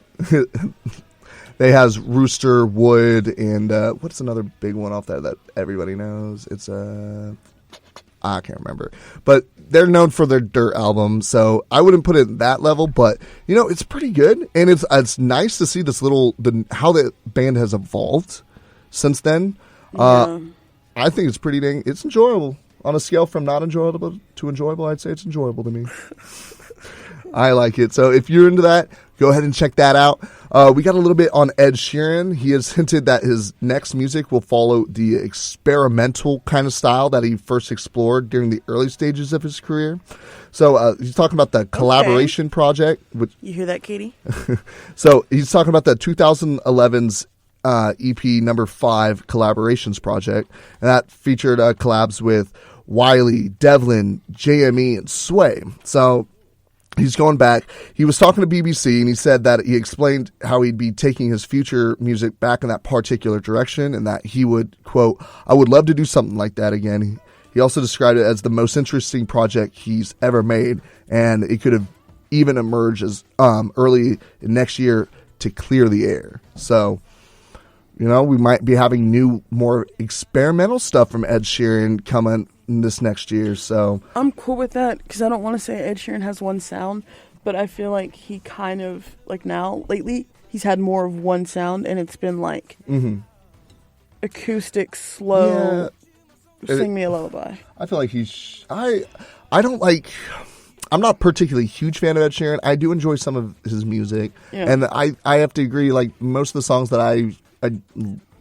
C: They has Rooster, Wood, and what's another big one off there that everybody knows? It's I can't remember. But they're known for their Dirt album, so I wouldn't put it at that level. But it's pretty good, and it's nice to see this how the band has evolved since then.
B: Yeah.
C: I think it's pretty dang. It's enjoyable on a scale from not enjoyable to enjoyable. I'd say it's enjoyable to me. I like it. So if you're into that, go ahead and check that out. We got a little bit on Ed Sheeran. He has hinted that his next music will follow the experimental kind of style that he first explored during the early stages of his career. So he's talking about the collaboration project.
B: You hear that, Katie?
C: So he's talking about the 2011's EP number 5 collaborations project. And that featured collabs with Wiley, Devlin, JME, and Sway. So he's going back. He was talking to BBC, and he said that he explained how he'd be taking his future music back in that particular direction, and that he would, quote, "I would love to do something like that again." He also described it as the most interesting project he's ever made, and it could have even emerged as early next year to clear the air. So, we might be having new, more experimental stuff from Ed Sheeran coming this next year. So
B: I'm cool with that because I don't want to say Ed Sheeran has one sound, but I feel like he kind of lately he's had more of one sound, and it's been like acoustic, slow. Sing me a lullaby. I
C: feel like I don't like. I'm not particularly a huge fan of Ed Sheeran. I do enjoy some of his music, and I have to agree. Like most of the songs that I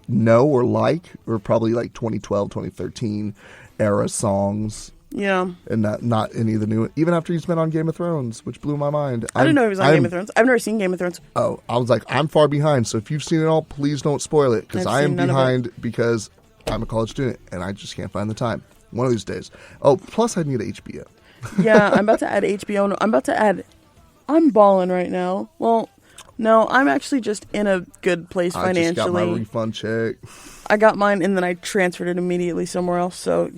C: know or like are probably like 2012, 2013 era songs.
B: Yeah.
C: And not any of the new, even after he's been on Game of Thrones, which blew my mind.
B: I didn't know he was on Game of Thrones. I've never seen Game of Thrones.
C: Oh, I was like, I'm far behind. So if you've seen it all, please don't spoil it, because I am behind because I'm a college student and I just can't find the time. One of these days. Oh, plus I need HBO.
B: Yeah, I'm about to add HBO. No, I'm balling right now. Well, no, I'm actually just in a good place financially. I just got my
C: refund check.
B: I got mine, and then I transferred it immediately somewhere else, so,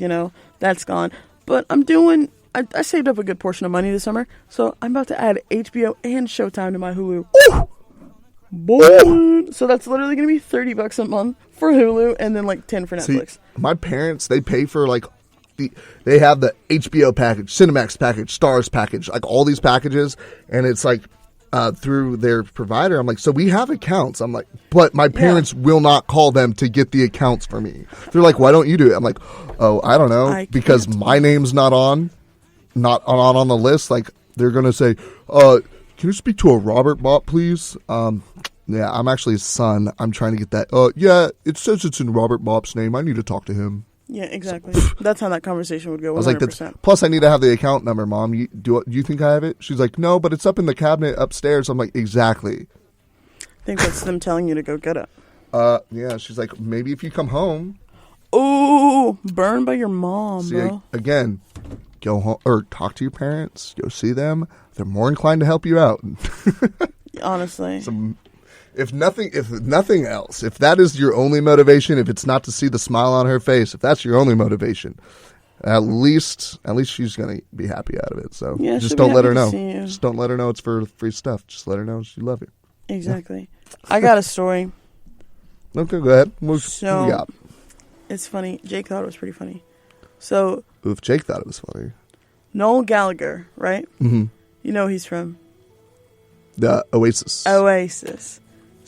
B: that's gone. But I I saved up a good portion of money this summer, so I'm about to add HBO and Showtime to my Hulu.
C: Ooh!
B: Boy. So that's literally going to be $30 a month for Hulu, and then like 10 for Netflix.
C: See, my parents, they pay for like they have the HBO package, Cinemax package, Stars package, like all these packages, and it's like through their provider. I'm like, so we have accounts. I'm like, but my parents will not call them to get the accounts for me. They're like, why don't you do it? I'm like, oh, I don't know, because my name's not on the list. Like, they're gonna say, can you speak to a Robert Bopp, please? Yeah, I'm actually his son. I'm trying to get that. Yeah, it says it's in Robert Bopp's name. I need to talk to him.
B: Yeah, exactly. That's how that conversation would go. 100%.
C: I was like, plus I need to have the account number, Mom. Do you think I have it? She's like, no, but it's up in the cabinet upstairs. I'm like, exactly.
B: I think that's them telling you to go get it.
C: Yeah, she's like, maybe if you come home.
B: Ooh, burned by your mom, bro.
C: Again, go home or talk to your parents. Go see them. They're more inclined to help you out.
B: Honestly.
C: If nothing else, if that is your only motivation, if it's not to see the smile on her face, if that's your only motivation, at least she's gonna be happy out of it. So
B: yeah,
C: just don't let her know. Just don't let her know it's for free stuff. Just let her know she love you.
B: Exactly. Yeah. I got a story.
C: Okay, go ahead. What we got?
B: It's funny. Jake thought it was pretty funny. So
C: if Jake thought it was funny,
B: Noel Gallagher, right?
C: Mm-hmm.
B: You know who he's from?
C: The Oasis.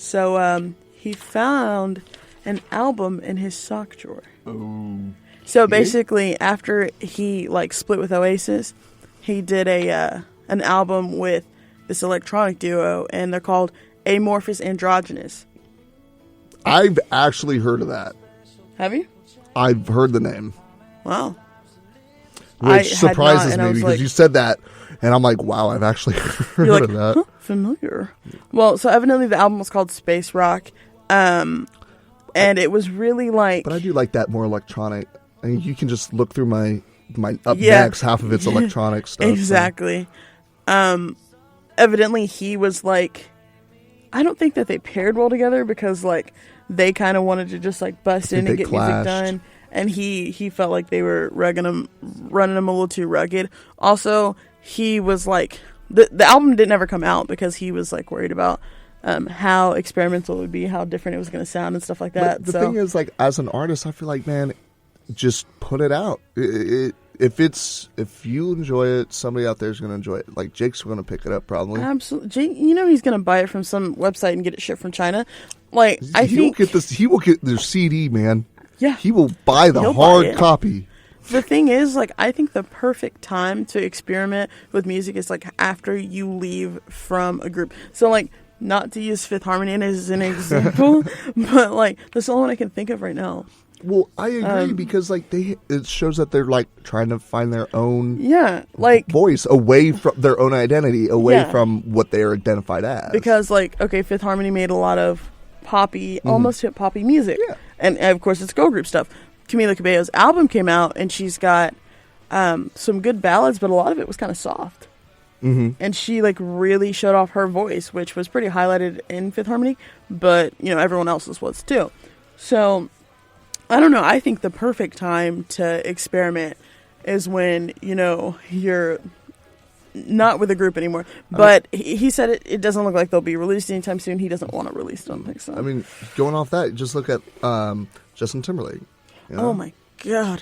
B: So he found an album in his sock drawer.
C: Oh.
B: So basically, after he like split with Oasis, he did an album with this electronic duo, and they're called Amorphous Androgynous.
C: I've actually heard of that.
B: Have you?
C: I've heard the name.
B: Wow.
C: Which surprises me because like, you said that, and I'm like, wow, I've actually heard of that.
B: Huh, familiar. Well, so evidently the album was called Space Rock, and it was really like...
C: But I do like that more electronic. I mean, you can just look through my up next, half of it's electronic stuff.
B: Exactly. So. Evidently he was like... I don't think that they paired well together because like they kind of wanted to just like bust in and get music done. And he felt like they were running him a little too rugged. Also, he was like... The album didn't ever come out because he was like worried about how experimental it would be, how different it was going to sound and stuff like that.
C: But the thing is, like, as an artist, I feel like, man, just put it out. If you enjoy it, somebody out there is going to enjoy it. Like, Jake's going to pick it up probably.
B: Absolutely. Jake, you know he's going to buy it from some website and get it shipped from China. Like,
C: He will get their CD, man.
B: Yeah.
C: He will buy the hard copy.
B: The thing is, like, I think the perfect time to experiment with music is, like, after you leave from a group. So, like, not to use Fifth Harmony as an example, but, like, that's the only one I can think of right now.
C: Well, I agree because, like, it shows that they're, like, trying to find their own voice away from their own identity, away from what they're identified as.
B: Because, like, okay, Fifth Harmony made a lot of poppy, almost hip-poppy music.
C: Yeah.
B: And, of course, it's girl group stuff. Camila Cabello's album came out, and she's got some good ballads, but a lot of it was kind of soft.
C: Mm-hmm.
B: And she, like, really showed off her voice, which was pretty highlighted in Fifth Harmony, but, you know, everyone else's was too. So, I don't know. I think the perfect time to experiment is when, you know, you're not with a group anymore. But he said it doesn't look like they'll be released anytime soon. He doesn't want to release something. So.
C: I mean, going off that, just look at Justin Timberlake. You know?
B: Oh my God.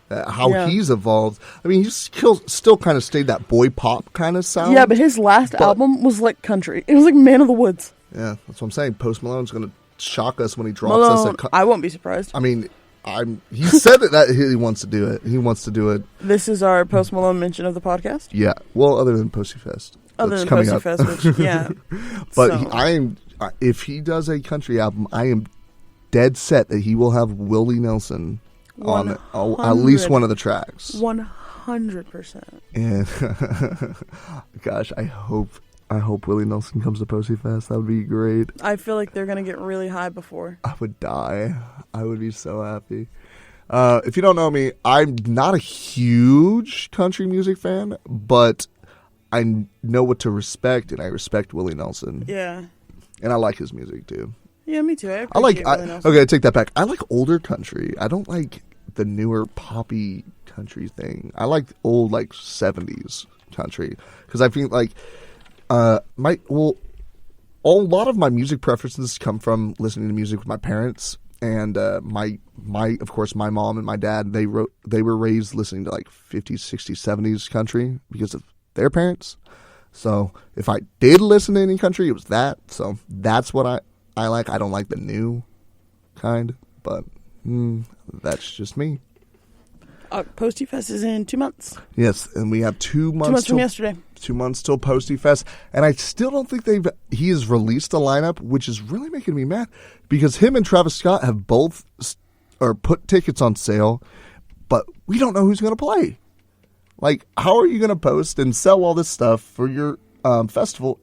C: How he's evolved. I mean, he's still kind of stayed that boy pop kind of sound.
B: Yeah, but his last album was like country. It was like Man of the Woods.
C: Yeah, that's what I'm saying. Post Malone's going to shock us when he drops us.
B: I won't be surprised.
C: I mean, he said that he wants to do it. He wants to do it.
B: This is our Post Malone mention of the podcast?
C: Yeah. Well, other than Posty Fest.
B: Other than Posty Fest, which, yeah.
C: But if he does a country album, I am dead set that he will have Willie Nelson on at least one of the tracks.
B: 100%.
C: And gosh, I hope Willie Nelson comes to Posty Fest. That would be great.
B: I feel like they're gonna get really high before.
C: I would die. I would be so happy. If you don't know me, I'm not a huge country music fan, but I know what to respect, and I respect Willie Nelson.
B: Yeah.
C: And I like his music too.
B: Yeah, me too. Okay,
C: I take that back. I like older country. I don't like the newer poppy country thing. I like old, like 70s country because I feel like a lot of my music preferences come from listening to music with my parents, and of course my mom and my dad, they were raised listening to like 50s, 60s, 70s country because of their parents. So if I did listen to any country, it was that. So that's what I like. I don't like the new kind, but that's just me.
B: Posty Fest is in 2 months.
C: Yes, and we have 2 months.
B: 2 months from yesterday.
C: 2 months till Posty Fest, and I still don't think he has released a lineup, which is really making me mad because him and Travis Scott have both put tickets on sale, but we don't know who's going to play. Like, how are you going to post and sell all this stuff for your festival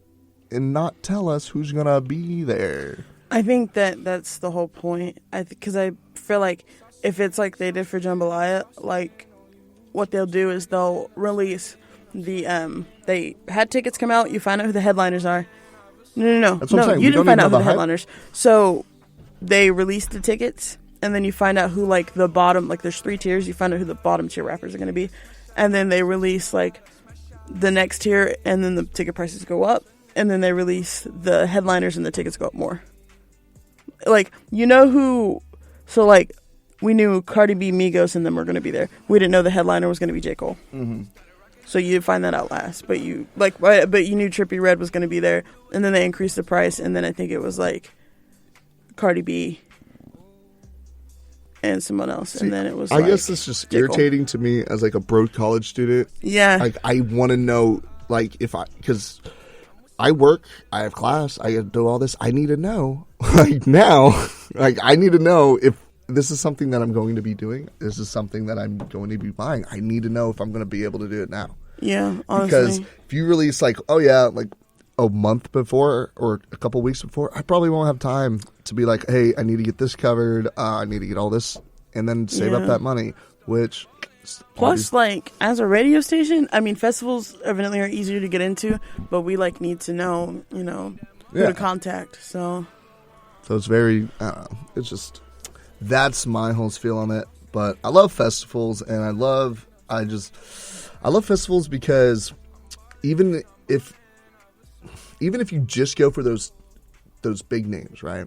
C: and not tell us who's going to be there?
B: I think that's the whole point. Because I feel like if it's like they did for Jambalaya, like what they'll do is they'll release the they had tickets come out. You find out who the headliners are. No.
C: That's what I'm saying.
B: You didn't find out who the headliners. So they released the tickets, and then you find out who like the bottom. Like there's 3 tiers. You find out who the bottom tier rappers are going to be, and then they release like the next tier, and then the ticket prices go up, and then they release the headliners, and the tickets go up more. Like who? So like. We knew Cardi B, Migos, and them were going to be there. We didn't know the headliner was going to be J. Cole.
C: Mm-hmm.
B: So you find that out last. But you knew Trippie Redd was going to be there, and then they increased the price, and then I think it was like Cardi B and someone else, and then it was.
C: I guess it's just irritating to me as like a broke college student.
B: Yeah,
C: like I want to know, like because I work, I have class, I do all this. I need to know, like now, like I need to know if this is something that I'm going to be doing. This is something that I'm going to be buying. I need to know if I'm going to be able to do it now.
B: Yeah, honestly.
C: Because if you release like, like a month before or a couple weeks before, I probably won't have time to be like, hey, I need to get this covered. I need to get all this, and then save up that money. Which
B: plus, like as a radio station, I mean, festivals evidently are easier to get into, but we like need to know, who to contact. So
C: it's very, it's just. That's my whole spiel on it. But I love festivals, and I love festivals because even if you just go for those big names, right?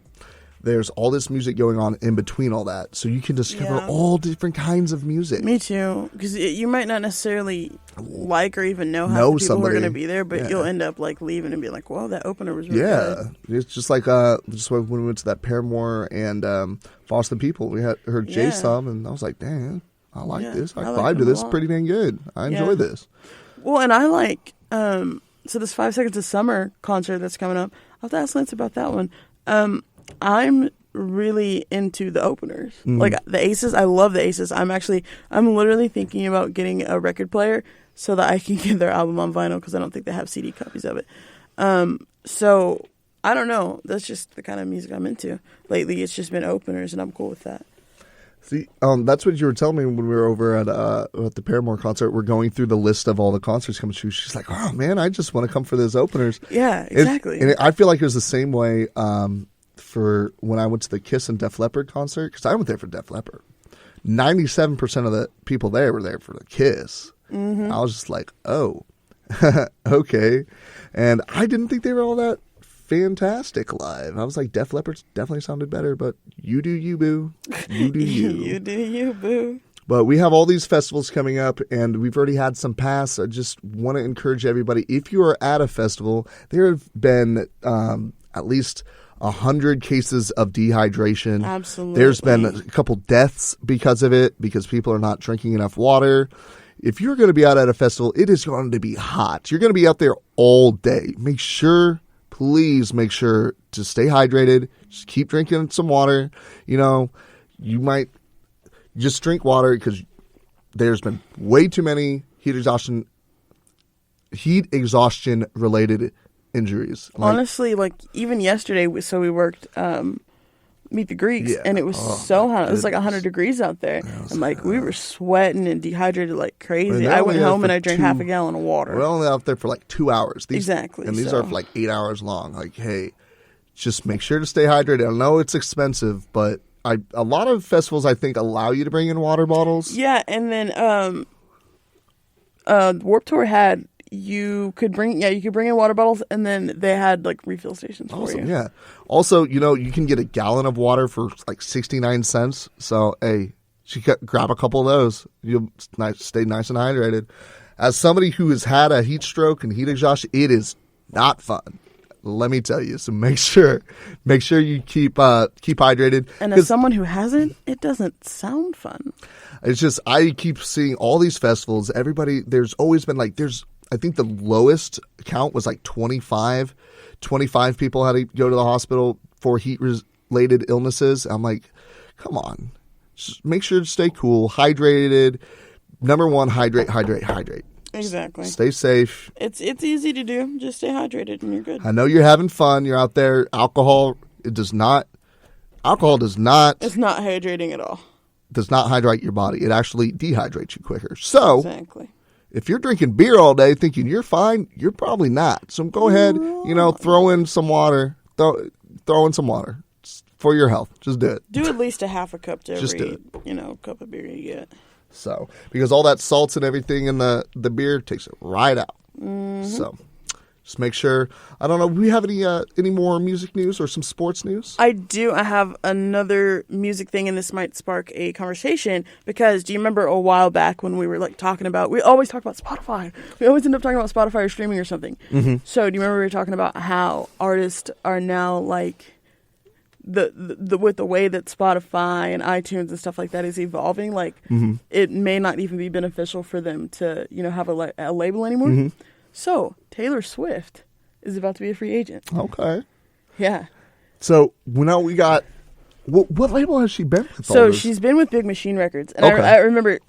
C: There's all this music going on in between all that, so you can discover all different kinds of music.
B: Me too, because you might not necessarily like or even know how the people who are going to be there, but you'll end up like leaving and be like, "Well, that opener was really good." It's
C: just like when we went to that Paramore and Foster the People, we heard Jay Some, and I was like, "Dang, I like this. I vibe to this pretty dang good. I enjoy this."
B: Well, and I like so this 5 Seconds of Summer concert that's coming up. I'll have to ask Lance about that one. I'm really into the openers. Mm-hmm. Like the Aces, I love the Aces. I'm literally thinking about getting a record player so that I can get their album on vinyl because I don't think they have CD copies of it. So I don't know. That's just the kind of music I'm into. Lately, it's just been openers, and I'm cool with that.
C: See, that's what you were telling me when we were over at the Paramore concert. We're going through the list of all the concerts coming through. She's like, "Oh man, I just want to come for those openers."
B: Yeah, exactly.
C: And I feel like it was the same way for when I went to the Kiss and Def Leppard concert, because I went there for Def Leppard. 97% of the people there were there for the Kiss. Mm-hmm. I was just like, "Oh, okay," and I didn't think they were all that fantastic live. I was like, Def Leppard definitely sounded better, but you do you, boo. You do you.
B: You do you, boo.
C: But we have all these festivals coming up, and we've already had some pass. I just want to encourage everybody, if you are at a festival, there have been at least 100 cases of dehydration.
B: Absolutely.
C: There's been a couple deaths because of it, because people are not drinking enough water. If you're going to be out at a festival, it is going to be hot. You're going to be out there all day. Please make sure to stay hydrated. Just keep drinking some water. You might just drink water because there's been way too many heat exhaustion related injuries.
B: Honestly, like even yesterday, we worked Meet the Greeks, and it was so hot. It was like 100 degrees out there. And like we were sweating and dehydrated like crazy. I went home and I drank half a gallon of water.
C: We're only out there for like 2 hours.
B: Exactly.
C: And these are for like 8 hours long. Like, hey, just make sure to stay hydrated. I know it's expensive, but a lot of festivals I think allow you to bring in water bottles.
B: Yeah, and then Warped Tour had you could bring in water bottles, and then they had like refill stations for you.
C: Yeah. Also, you can get a gallon of water for like 69 cents. So, hey, grab a couple of those. You'll stay nice and hydrated. As somebody who has had a heat stroke and heat exhaustion, it is not fun. Let me tell you. So make sure you keep hydrated.
B: And as someone who hasn't, it doesn't sound fun.
C: It's just I keep seeing all these festivals. Everybody, there's always been like I think the lowest count was like 25 people had to go to the hospital for heat-related illnesses. I'm like, come on. Just make sure to stay cool, hydrated. Number one, hydrate.
B: Exactly.
C: Stay safe.
B: It's easy to do. Just stay hydrated and you're good.
C: I know you're having fun. You're out there. Alcohol does not. It's not
B: hydrating at all.
C: Does not hydrate your body. It actually dehydrates you quicker. So,
B: exactly.
C: If you're drinking beer all day thinking you're fine, you're probably not. So go ahead, throw in some water. Throw in some water for your health. Just do it.
B: Do at least a half a cup to
C: Just
B: every,
C: do it.
B: Cup of beer you get.
C: So, because all that salts and everything in the beer takes it right out.
B: Mm-hmm.
C: So, just make sure. I don't know. Do we have any more music news or some sports news?
B: I do. I have another music thing, and this might spark a conversation because do you remember a while back when we were like talking about? We always talk about Spotify. We always end up talking about Spotify or streaming or something.
C: Mm-hmm.
B: So do you remember we were talking about how artists are now like the with the way that Spotify and iTunes and stuff like that is evolving? Like it may not even be beneficial for them to have a label anymore. Mm-hmm. So, Taylor Swift is about to be a free agent.
C: Okay.
B: Yeah.
C: So, now we got... What label has she been with?
B: So, she's been with Big Machine Records. And
C: okay.
B: I remember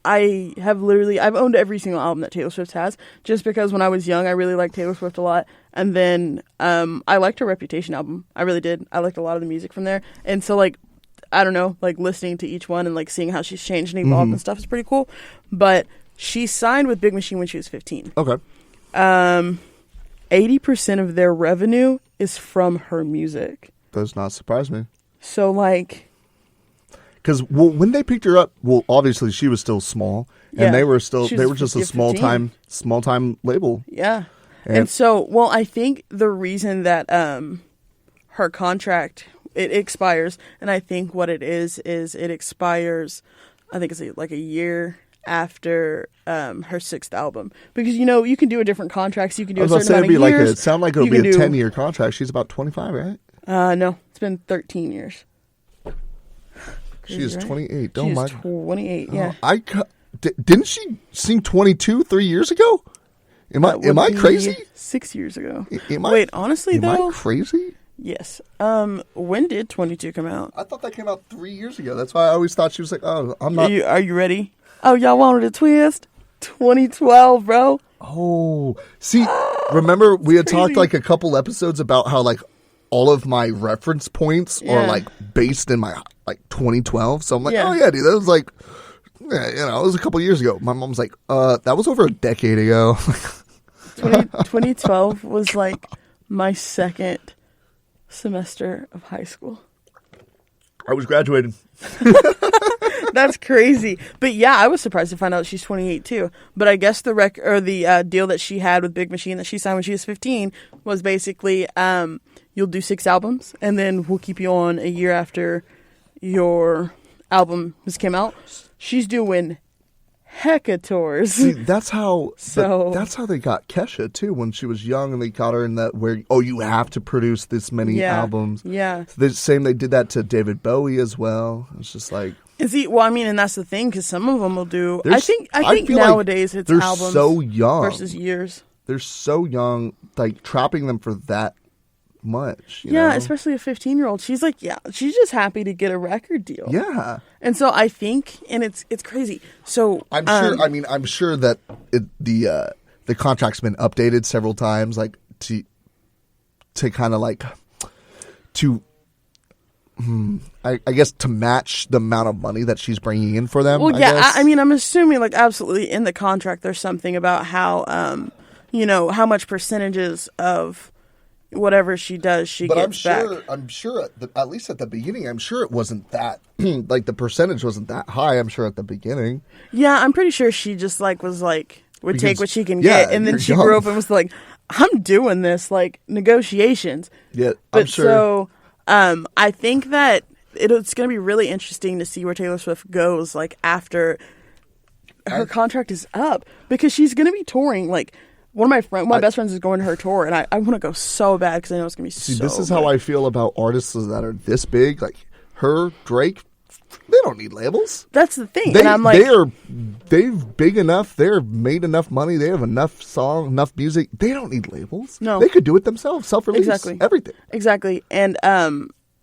B: I've owned every single album that Taylor Swift has, just because when I was young, I really liked Taylor Swift a lot. And then I liked her Reputation album. I really did. I liked a lot of the music from there. And so, like, I don't know, like, listening to each one and, like, seeing how she's changed and evolved and stuff is pretty cool. But she signed with Big Machine when she was 15.
C: Okay.
B: 80% of their revenue is from her music.
C: Does not surprise me.
B: So, like...
C: Because when they picked her up, obviously she was still small. And they were just a small time label.
B: Yeah. And so, I think the reason that her contract, it expires, and I think what it is it expires, I think it's like a year after her sixth album, because you can do a different contracts. You can do a certain amount of years.
C: It sounded like it'll be a 10-year contract. She's about 25, right?
B: No, it's been 13 years.
C: She is 28.
B: She's 28. Yeah.
C: Didn't she sing 22 3 years ago? Am I crazy?
B: 6 years ago.
C: Wait,
B: honestly
C: though,
B: am
C: I crazy?
B: Yes. When did 22 come out?
C: I thought that came out 3 years ago. That's why I always thought she was like, oh, I'm not.
B: Are you ready? Oh, y'all wanted a twist? 2012, bro.
C: Oh, see, remember we had talked like a couple episodes about how like all of my reference points are like based in my like 2012. So I'm like, oh yeah, dude, that was like, it was a couple years ago. My mom's like, that was over a decade ago.
B: 2012 was like my second semester of high school.
C: I was graduating.
B: That's crazy. But yeah, I was surprised to find out she's 28 too. But I guess the deal that she had with Big Machine that she signed when she was 15 was basically you'll do 6 albums and then we'll keep you on a year after your album has came out. She's doing hecka tours.
C: See, that's how they got Kesha too when she was young, and they got her in that where you have to produce this many albums.
B: Yeah.
C: So they did that to David Bowie as well. It's just like.
B: And that's the thing, because some of them will do. I think nowadays it's
C: they're
B: albums
C: so young
B: versus years.
C: They're so young, like trapping them for that much. You
B: yeah,
C: know?
B: Especially a 15-year-old. She's like, she's just happy to get a record deal.
C: Yeah,
B: and so I think, and it's crazy. So
C: I'm sure. I'm sure that the contract's been updated several times, like to kind of like to. I guess to match the amount of money that she's bringing in for them.
B: Well, yeah, I mean, I'm assuming like absolutely in the contract there's something about how, how much percentages of whatever she does, she gets back.
C: I'm sure at least at the beginning, I'm sure it wasn't that like the percentage wasn't that high. I'm sure at the beginning.
B: Yeah, I'm pretty sure she just would take what she can
C: yeah,
B: get, and then
C: you're
B: she
C: young.
B: grew up and was like, "I'm doing this negotiations."
C: Yeah,
B: but
C: I'm sure.
B: So I think that it's going to be really interesting to see where Taylor Swift goes after her contract is up, because she's going to be touring. One of my best friends is going to her tour, and I want to go so bad because I know it's going to be so
C: this is
B: good.
C: how I feel about artists that are this big, like her, Drake. They don't need labels.
B: That's the thing. And I'm like,
C: they're big enough. They're made enough money. They have enough song, enough music. They don't need labels.
B: No.
C: They could do it themselves. Self-release.
B: Exactly.
C: Everything.
B: Exactly. And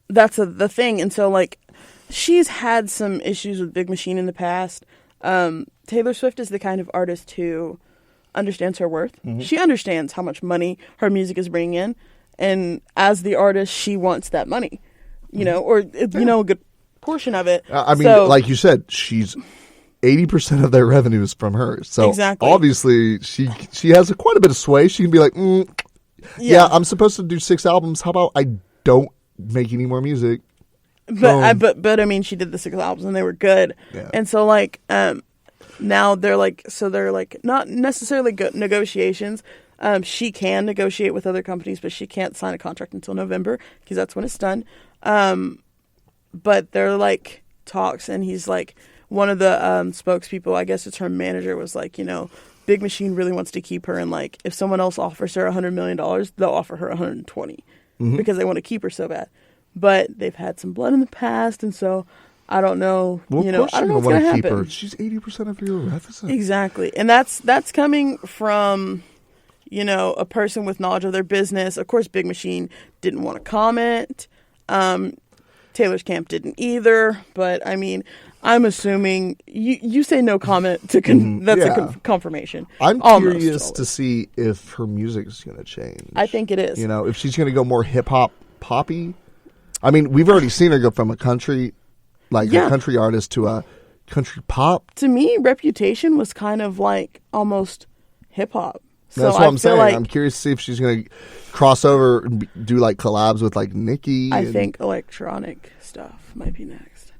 B: that's the thing. And so she's had some issues with Big Machine in the past. Taylor Swift is the kind of artist who understands her worth. Mm-hmm. She understands how much money her music is bringing in. And as the artist, she wants that money, or, a good portion of it.
C: Like you said, she's 80% of their revenue is from her. So
B: exactly.
C: Obviously she has quite a bit of sway. She can be like, yeah, I'm supposed to do 6 albums. How about I don't make any more music?
B: But I mean, she did the 6 albums and they were good.
C: Yeah.
B: And so now they're not necessarily good negotiations. She can negotiate with other companies, but she can't sign a contract until November because that's when it's done. But they're talks, and he's one of the spokespeople, I guess it's her manager, was Big Machine really wants to keep her, and if someone else offers her $100 million, they'll offer her 120 because they want to keep her so bad. But they've had some blood in the past, and so I don't know.
C: Well,
B: I don't know what's going to happen.
C: Keep her. She's 80% of your revenue.
B: Exactly, and that's coming from a person with knowledge of their business. Of course, Big Machine didn't want to comment. Taylor's camp didn't either, but I mean, I'm assuming you say no comment to that's a confirmation.
C: I'm curious to see if her music is going to change.
B: I think it is.
C: If she's going to go more hip hop poppy. I mean, we've already seen her go from a country, a country artist to a country pop.
B: To me, Reputation was kind of almost hip hop. So
C: that's what I'm saying. I'm curious to see if she's going to cross over and do collabs with Nicki.
B: I think electronic stuff might be next.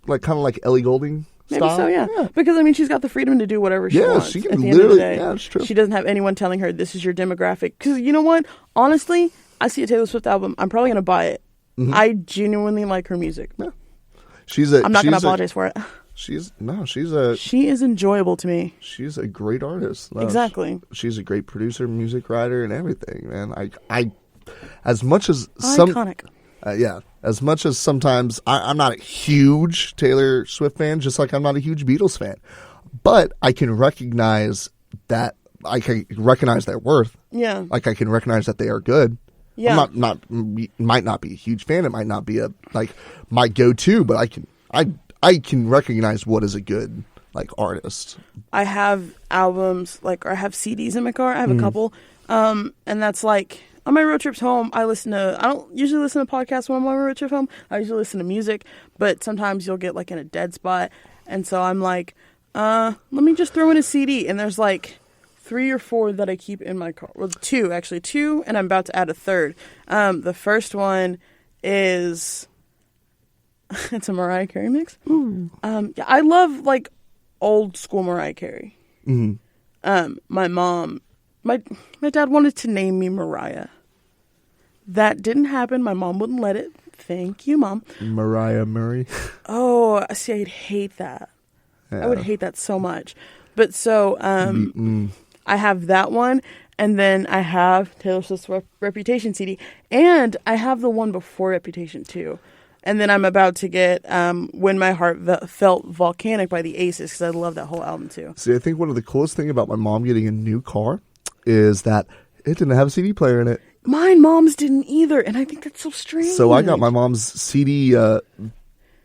C: Kind of like Ellie Goulding
B: Maybe
C: style?
B: so, yeah. Because, I mean, she's got the freedom to do whatever she wants.
C: She can
B: at the
C: literally,
B: end of the day.
C: yeah, that's true.
B: She doesn't have anyone telling her, this is your demographic. Because, you know what? Honestly, I see a Taylor Swift album, I'm probably going to buy it. Mm-hmm. I genuinely like her music.
C: Yeah. I'm
B: not going to apologize for it.
C: She is
B: enjoyable to me.
C: She's a great artist. No,
B: exactly.
C: She's a great producer, music writer, and everything, man. I as much as
B: iconic.
C: As much as sometimes I'm not a huge Taylor Swift fan, just like I'm not a huge Beatles fan, but I can recognize that. I can recognize their worth.
B: Yeah.
C: I can recognize that they are good.
B: Yeah.
C: Might not be a huge fan. It might not be my go-to, but I can recognize what is a good artist. I have albums or I have CDs in my car. I have a couple, and that's on my road trips home. I don't usually listen to podcasts when I'm on my road trip home. I usually listen to music, but sometimes you'll get in a dead spot, and so I'm let me just throw in a CD, and there's 3 or 4 that I keep in my car. Well, 2, and I'm about to add a third. The first one is it's a Mariah Carey mix. I love old school Mariah Carey. Mm-hmm. My mom, my dad wanted to name me Mariah. That didn't happen. My mom wouldn't let it. Thank you, Mom. Mariah Murray.
B: Oh, see, I'd hate that. Yeah. I would hate that so much. But so, I have that one, and then I have Taylor Swift's Reputation CD, and I have the one before Reputation too. And then I'm about to get When My Heart Felt Volcanic by the Aces, because I love that whole album too.
C: See, I think one of the coolest things about my mom getting a new car is that it didn't have a CD player in it.
B: Mom's didn't either, and I think that's so strange.
C: So I got my mom's CD,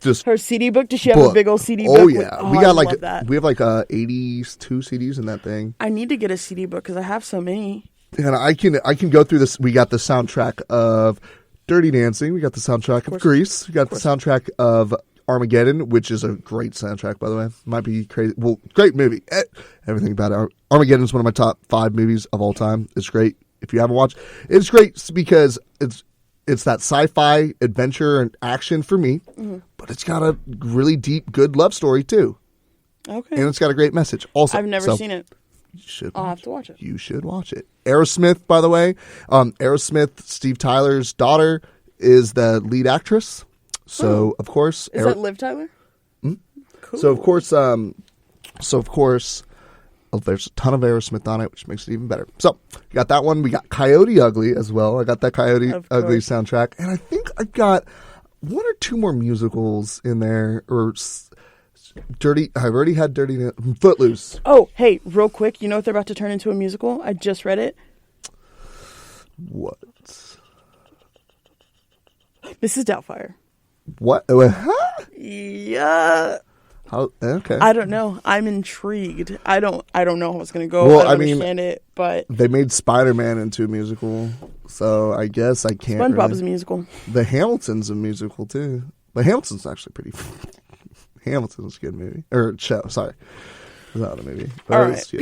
C: just
B: her CD book. Does she have a big old CD book?
C: Oh yeah, we got
B: that.
C: We have 82 CDs in that thing.
B: I need to get a CD book because I have so many.
C: And I can go through this. We got the soundtrack of Dirty Dancing. We got the soundtrack of Grease. We got the soundtrack of Armageddon, which is a great soundtrack, by the way. Might be crazy. Well, great movie. Everything about it. Armageddon is one of my top 5 movies of all time. It's great. If you haven't watched, it's great because it's that sci-fi adventure and action for me, but it's got a really deep, good love story too.
B: Okay.
C: And it's got a great message. Also,
B: I've never seen it.
C: You should.
B: I'll have to watch it.
C: You should watch it. Aerosmith, by the way, Aerosmith, Steve Tyler's daughter is the lead actress. So of course,
B: is that Liv Tyler? Cool.
C: So of course, there's a ton of Aerosmith on it, which makes it even better. So we got that one. We got Coyote Ugly as well. I got that Coyote Ugly soundtrack, and I think I've got one or two more musicals in there, or Dirty. I've already had Dirty Footloose.
B: Oh, hey, real quick, you know what they're about to turn into a musical? I just read it.
C: What?
B: Mrs. Doubtfire.
C: What? Huh?
B: Yeah.
C: How? Okay.
B: I don't know. I'm intrigued. I don't know how it's gonna go.
C: Well,
B: I don't
C: I mean,
B: understand it, but
C: they made Spider-Man into a musical, so I guess I can't.
B: SpongeBob is a musical.
C: The Hamilton's a musical too. But Hamilton's actually pretty. Hamilton's a good movie or show. Sorry, it's not a movie. But
B: all right.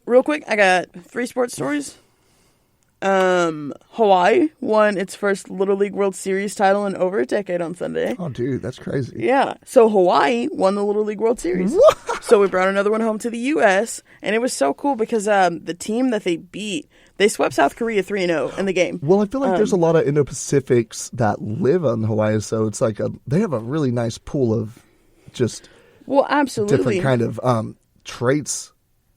B: Real quick, I got 3 sports stories. Hawaii won its first Little League World Series title in over a decade on Sunday.
C: Oh, dude, that's crazy.
B: Yeah. So Hawaii won the Little League World Series.
C: What?
B: So we brought another one home to the U.S., and it was so cool because the team that they beat, they swept South Korea 3-0 in the game.
C: Well, I feel like there's a lot of Indo-Pacifics that live on Hawaii, so it's like they have a really nice pool of just
B: absolutely
C: different kind of traits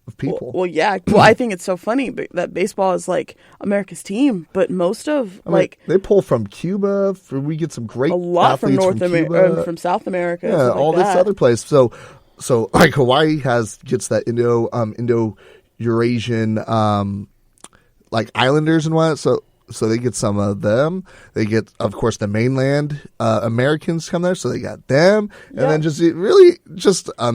C: of people.
B: Well, yeah. Well, I think it's so funny that baseball is like America's team, but most of
C: they pull from Cuba. We get some great
B: a lot from
C: North America,
B: from South America.
C: Yeah, all this other place. So like Hawaii gets that Indo-Eurasian like islanders and whatnot. So they get some of them. They get, of course, the mainland Americans come there, so they got them, and then just a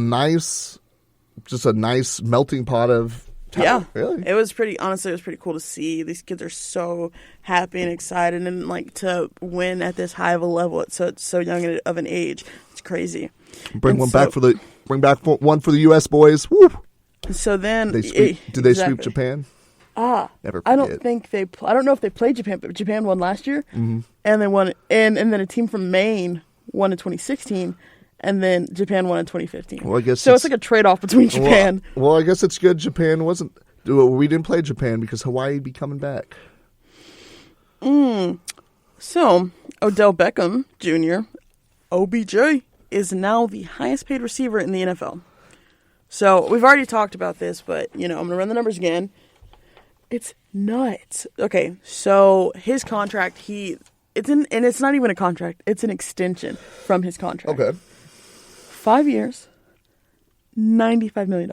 C: nice melting pot of talent.
B: Yeah,
C: really.
B: It was pretty cool to see. These kids are so happy and excited, and like to win at this high of a level at so young of an age. It's crazy.
C: Bring back one for the U.S. boys. Woo!
B: So then,
C: did they sweep Japan? Never forget.
B: I don't think I don't know if they played Japan, but Japan won last year, and they won, and then a team from Maine won in 2016. And then Japan won in 2015.
C: Well, I guess
B: it's like a trade-off between Japan.
C: Well, I guess it's good Japan wasn't. We didn't play Japan because Hawaii be coming back.
B: So, Odell Beckham Jr., OBJ, is now the highest-paid receiver in the NFL. So, we've already talked about this, but, I'm going to run the numbers again. It's nuts. Okay, so his contract, and it's not even a contract. It's an extension from his contract.
C: Okay. 5
B: years, $95 million.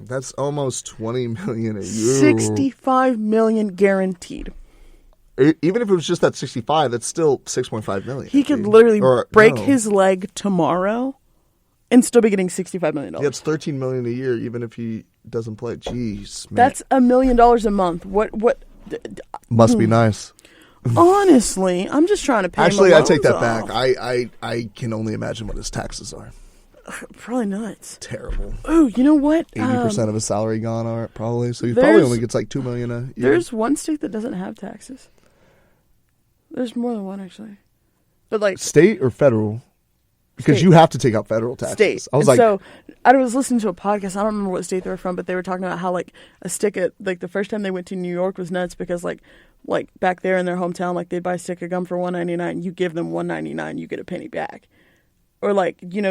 C: That's almost $20 million a year.
B: $65 million guaranteed.
C: Even if it was just that 65, that's still $6.5 million.
B: He could literally break his leg tomorrow and still be getting $65 million.
C: He gets $13 million a year, even if he doesn't play. Jeez, man.
B: That's $1 million a month. What?
C: Must be nice.
B: Honestly, I'm just trying to pay.
C: Actually,
B: my
C: I take that
B: loans
C: back. I can only imagine what his taxes are.
B: Probably nuts.
C: Terrible.
B: Oh, you know what?
C: 80% of his salary gone on it, probably. So he probably only gets like $2 million a year.
B: There's one state that doesn't have taxes. There's more than one actually, but like
C: state or federal, because you have to take out federal taxes.
B: State. I was listening to a podcast. I don't remember what state they were from, but they were talking about how like a stick of like the first time they went to New York was nuts because like back there in their hometown, like they'd buy a stick of gum for $1.99. You give them $1.99, you get a penny back. Or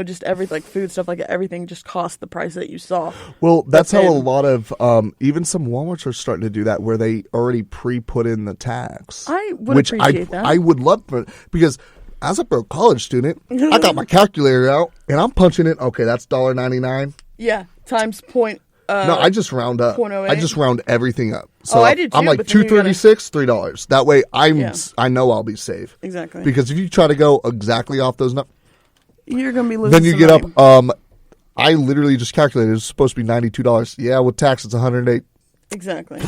B: just everything, like food stuff, like everything just cost the price that you saw.
C: Well, that's how a lot of even some Walmarts are starting to do that, where they already pre-put in the tax.
B: I would appreciate that.
C: I would love to, because as a broke college student, I got my calculator out and I'm punching it. Okay, that's $1.99.
B: Yeah, times point.
C: No, I just round up.
B: 0.08.
C: I just round everything up. So
B: I do too.
C: I'm like $2.36, $3. That way, I know I'll be safe.
B: Exactly.
C: Because if you try to go exactly off those numbers,
B: you're gonna be losing.
C: Then you
B: some
C: get
B: money.
C: up. I literally just calculated. It's supposed to be $92. Yeah, with tax, it's $108.
B: Exactly.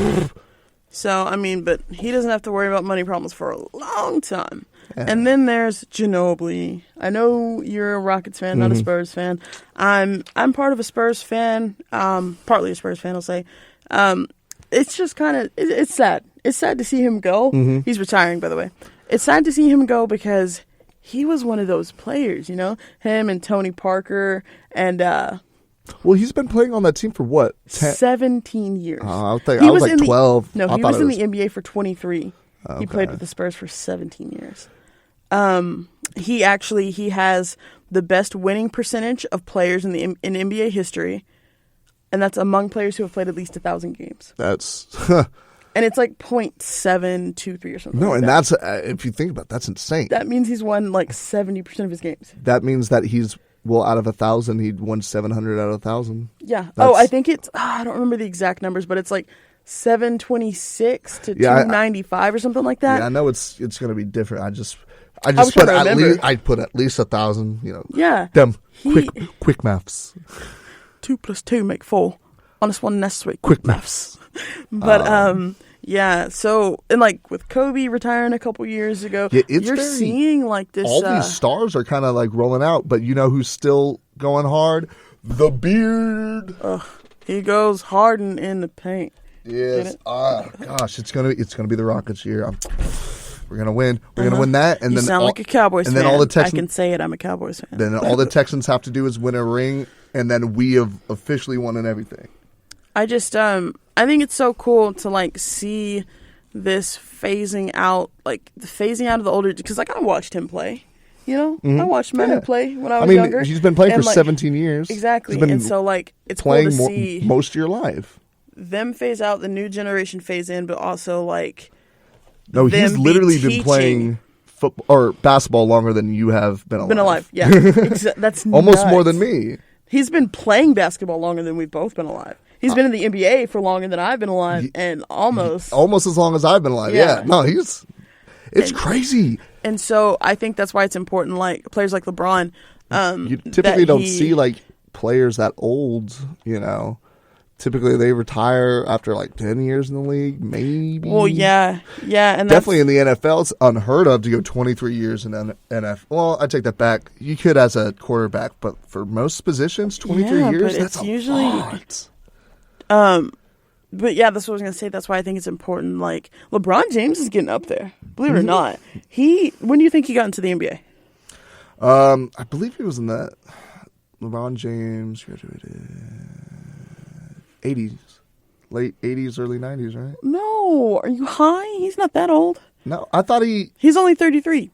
B: So I mean, but he doesn't have to worry about money problems for a long time. Yeah. And then there's Ginobili. I know you're a Rockets fan, not a Spurs fan. I'm part of a Spurs fan. Partly a Spurs fan, I'll say. it's just kind of it's sad. It's sad to see him go.
C: Mm-hmm.
B: He's retiring, by the way. It's sad to see him go because he was one of those players, him and Tony Parker and
C: Well, he's been playing on that team for what?
B: 17 years.
C: I was like 12.
B: No, he was in the NBA for 23.
C: Okay.
B: He played with the Spurs for 17 years. He has the best winning percentage of players in NBA history, and that's among players who have played at least 1,000 games.
C: That's
B: and it's like .723 or something.
C: no,
B: like
C: and
B: that.
C: that's if you think about it, that's insane.
B: That means he's won like 70% of his games.
C: That means that out of 1,000, he'd won 700 out of 1,000.
B: Yeah. I think it's I don't remember the exact numbers, but it's like 726 to 295 or something like that.
C: Yeah, I know it's going to be different. I just put at least 1,000.
B: Yeah.
C: Them quick maths.
B: 2 + 2 make 4. Honest one necessary.
C: Quick maths.
B: But yeah. So and like with Kobe retiring a couple years ago, you're seeing like this.
C: All these stars are kind of like rolling out, but you know who's still going hard? The Beard.
B: He goes hard in the paint.
C: Yes. Gosh, it's gonna be the Rockets year. We're gonna win. We're gonna win that, and
B: you
C: then
B: sound like a Cowboys fan.
C: And then all the Texans.
B: I can say it. I'm a Cowboys fan.
C: Then all the Texans have to do is win a ring, and then we have officially won and everything.
B: I just I think it's so cool to like see this phasing out of the older, because like I watched him play. I watched Manu play when I was younger.
C: He's been playing for 17 years.
B: Exactly, and so like it's
C: playing
B: cool to see
C: most of your life.
B: Them phase out, the new generation phase in, but also like
C: he's literally been playing football or basketball longer than you have been alive.
B: Yeah, that's
C: almost
B: nuts.
C: more than me.
B: He's been playing basketball longer than we've both been alive. He's been in the NBA for longer than I've been alive, and almost
C: as long as I've been alive. Yeah. No, it's crazy.
B: And so I think that's why it's important, like players like LeBron.
C: You typically don't see like players that old, Typically, they retire after like 10 years in the league, maybe.
B: Well, yeah, and
C: definitely in the NFL, it's unheard of to go 23 years in NFL. Well, I take that back. You could as a quarterback, but for most positions, 23 years, that's usually a lot.
B: But yeah, that's what I was gonna say. That's why I think it's important. Like LeBron James is getting up there. Believe it or not, when do you think he got into the NBA?
C: I believe he was in that. LeBron James graduated 80s, late 80s, early 90s, right?
B: No, are you high? He's not that old.
C: No, I thought
B: he's only 33.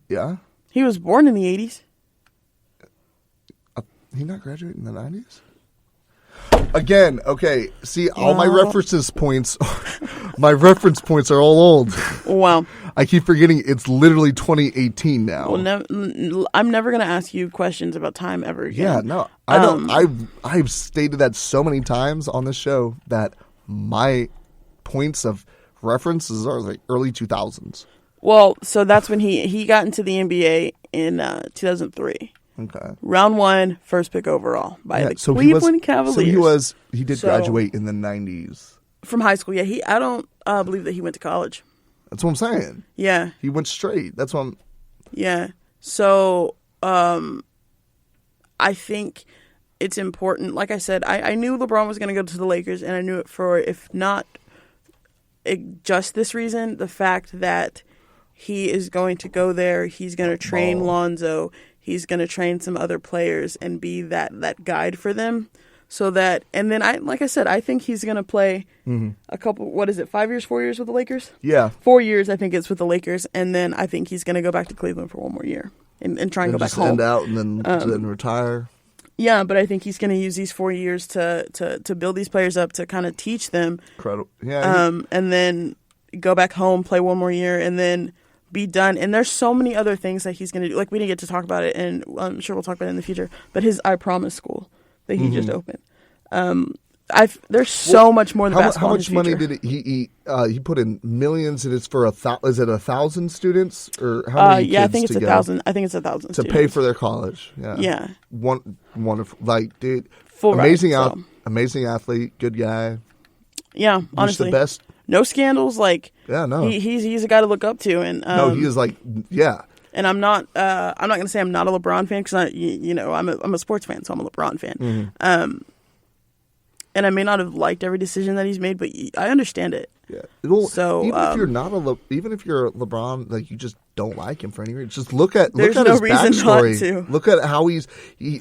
C: Yeah,
B: he was born in the 80s.
C: He not graduated in the 90s? Again, okay. See, all my reference points are all old.
B: Wow.
C: I keep forgetting it's literally 2018 now.
B: Well, I'm never going to ask you questions about time ever again.
C: Yeah, no, I don't. I've stated that so many times on this show that my points of references are like early 2000s.
B: Well, so that's when he got into the NBA in 2003.
C: Okay.
B: Round 1, first pick overall by the Cleveland Cavaliers.
C: So he did graduate in the 90s.
B: From high school, yeah. I don't believe that he went to college.
C: That's what I'm saying.
B: Yeah.
C: He went straight. That's what I'm...
B: Yeah. So, I think it's important. Like I said, I knew LeBron was going to go to the Lakers, and I knew it for, if not just this reason, the fact that he is going to go there, he's going to train Lonzo, he's going to train some other players and be that guide for them. So that, and then like I said, I think he's going to play a couple, 5 years, 4 years with the Lakers?
C: Yeah.
B: 4 years, I think it's with the Lakers. And then I think he's going to go back to Cleveland for one more year and try and go back home.
C: End out and then retire.
B: Yeah, but I think he's going to use these 4 years to build these players up, to kind of teach them.
C: Incredible. Yeah.
B: And then go back home, play one more year, and then be done. And there's so many other things that he's going to do. Like, we didn't get to talk about it, and I'm sure we'll talk about it in the future. But his I Promise school that he just opened. There's so much more than basketball.
C: How much money did he put in? Millions, and it's for is it 1,000 students or how many?
B: Yeah, I think it's 1,000. I think it's 1,000
C: to
B: students.
C: pay for their college. Yeah,
B: yeah.
C: Wonderful, like dude,
B: Full
C: amazing
B: ride,
C: amazing athlete, good guy.
B: Yeah, honestly,
C: the best.
B: No scandals. Like,
C: yeah, no,
B: he's a guy to look up to, and
C: no, he is like, yeah.
B: And I'm not going to say I'm not a LeBron fan, because I'm a sports fan, so I'm a LeBron fan. and I may not have liked every decision that he's made, but I understand it.
C: Yeah. Well,
B: So
C: even if you're not even if you're LeBron, like you just don't like him for any reason, just look at
B: There's
C: his
B: no reason not
C: backstory.
B: to.
C: Look at how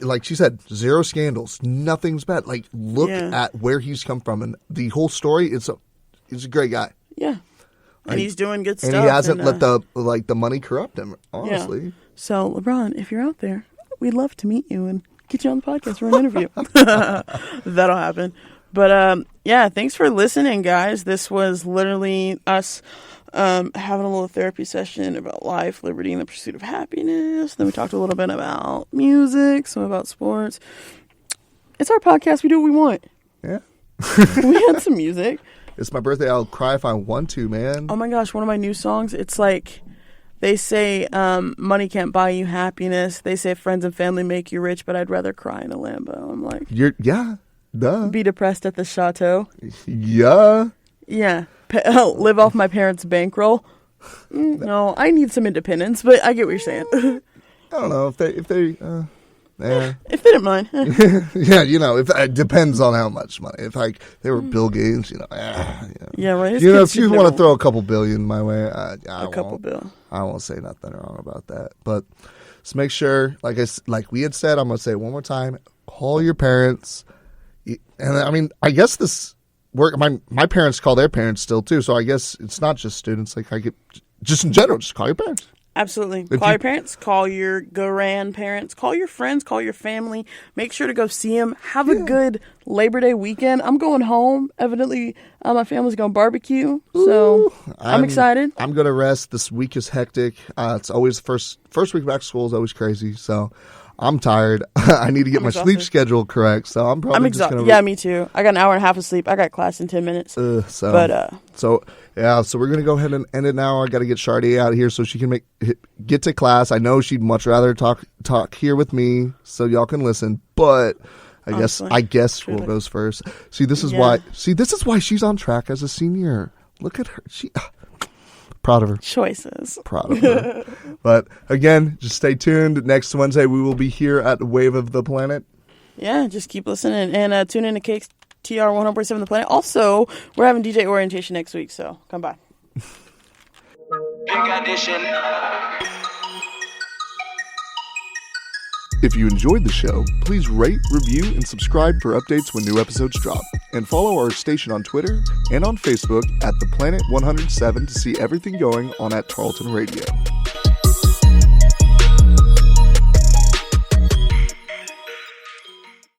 C: like she said, 0 scandals, nothing's bad. Like look at where he's come from, and the whole story. He's a great guy.
B: Yeah, and he's doing good stuff.
C: And he hasn't let the montle corrupt him. Honestly.
B: Yeah. So LeBron, if you're out there, we'd love to meet you and get you on the podcast for an interview. That'll happen. But yeah, thanks for listening, guys. This was literally us having a little therapy session about life, liberty, and the pursuit of happiness. Then we talked a little bit about music, some about sports. It's our podcast. We do what we want.
C: Yeah.
B: We had some music.
C: It's my birthday. I'll cry if I want to, man.
B: Oh my gosh, one of my new songs. It's like they say money can't buy you happiness. They say friends and family make you rich, but I'd rather cry in a Lambo. I'm like,
C: duh.
B: Be depressed at the chateau.
C: Yeah.
B: Yeah. Live off my parents' bankroll. No, I need some independence, but I get what you're saying.
C: I don't know if they
B: if they didn't mind.
C: Yeah, if it depends on how much money. If they were Bill Gates,
B: Yeah, right.
C: If you want to throw a couple billion my way, I won't say nothing wrong about that. But just make sure, like we had said, I'm gonna say it one more time: call your parents. And I mean, I guess this work. My parents call their parents still too, so I guess it's not just students. Like I get, just in general, just call your parents.
B: Absolutely. Call your parents, call your grandparents, call your friends, call your family. Make sure to go see them. Have a good Labor Day weekend. I'm going home. Evidently, my family's going to barbecue, so I'm excited.
C: I'm going to rest. This week is hectic. It's always first week back to school is always crazy, so I'm tired. I need to get my sleep schedule correct, so I'm probably just going to...
B: Yeah, me too. I got an hour and a half of sleep. I got class in 10 minutes.
C: So we're going to go ahead and end it now. I got to get Chardae out of here so she can get to class. I know she'd much rather talk here with me so y'all can listen, but I guess Will goes first. This is why she's on track as a senior. Look at her. Proud of her.
B: Choices.
C: Proud of her. But again, just stay tuned. Next Wednesday, we will be here at Wave of the Planet.
B: Yeah, just keep listening and tune in to KTR 100.7 The Planet. Also, we're having DJ orientation next week, so come by.
A: Big audition.
C: If you enjoyed the show, please rate, review, and subscribe for updates when new episodes drop. And follow our station on Twitter and on Facebook at The Planet 107 to see everything going on at Tarleton Radio.